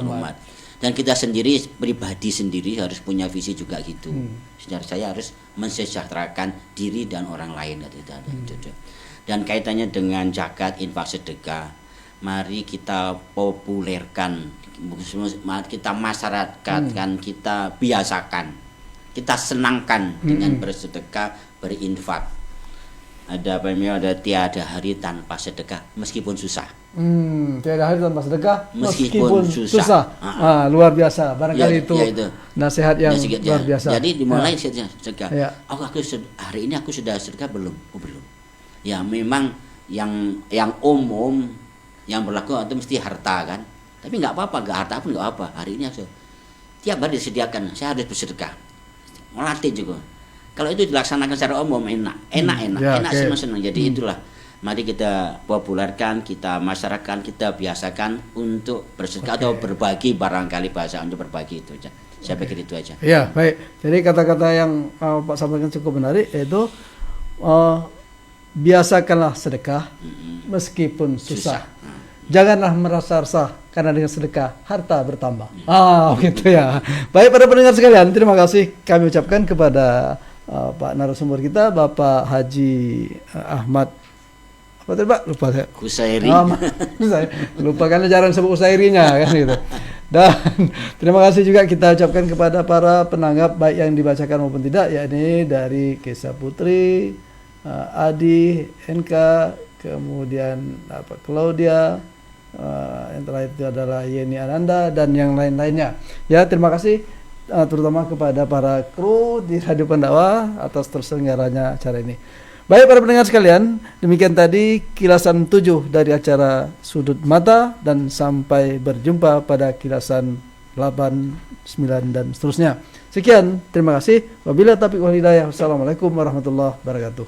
S3: Umat. Dan kita sendiri pribadi sendiri harus punya visi juga gitu. Sejarah saya harus mensejahterakan diri dan orang lain gitu. Dan kaitannya dengan zakat, infak, sedekah, mari kita populerkan, kita masyarakatkan, kita biasakan, kita senangkan dengan bersedekah, berinfak. Ada tiada hari tanpa sedekah meskipun susah.
S2: Tiada hari tanpa sedekah meskipun susah. Luar biasa. Barangkali itu nasihat yang luar biasa.
S3: Jadi dimulai sedekah. Aku hari ini aku sudah sedekah belum? Belum. Ya memang yang umum yang berlaku itu mesti harta kan, tapi nggak apa-apa, nggak harta pun nggak apa. Hari ini aku tiap hari disediakan, saya harus bersedekah, melatih juga. Kalau itu dilaksanakan secara umum enak, senang. Jadi itulah, mari kita populerkan, kita masyarakat, kita biasakan untuk bersedekah atau berbagi, barangkali bahasa untuk berbagi itu aja. Saya pikir itu aja.
S2: Ya baik. Jadi kata-kata yang Pak sampaikan cukup menarik, yaitu biasakanlah sedekah meskipun susah. Janganlah merasa resah karena dengan sedekah harta bertambah. Gitu ya. Baik para pendengar sekalian, terima kasih kami ucapkan kepada Pak narasumber kita, Bapak Haji Ahmad apa tadi Pak? Lupa saya.
S3: Kusairi.
S2: Lupa karena jarang sebut Kusairinya kan gitu. Dan terima kasih juga kita ucapkan kepada para penanggap baik yang dibacakan maupun tidak, yakni dari Kesa Putri, Adi, NK, kemudian Claudia, yang terakhir itu adalah Yeni Ananda dan yang lain-lainnya. Ya, terima kasih terutama kepada para kru di Radio Pandawa atas terselenggaranya acara ini. Baik para pendengar sekalian, demikian tadi kilasan 7 dari acara Sudut Mata, dan sampai berjumpa pada kilasan 8, 9 dan seterusnya. Sekian, terima kasih. Wabillahi taufiq wal hidayah. Wassalamualaikum warahmatullahi wabarakatuh.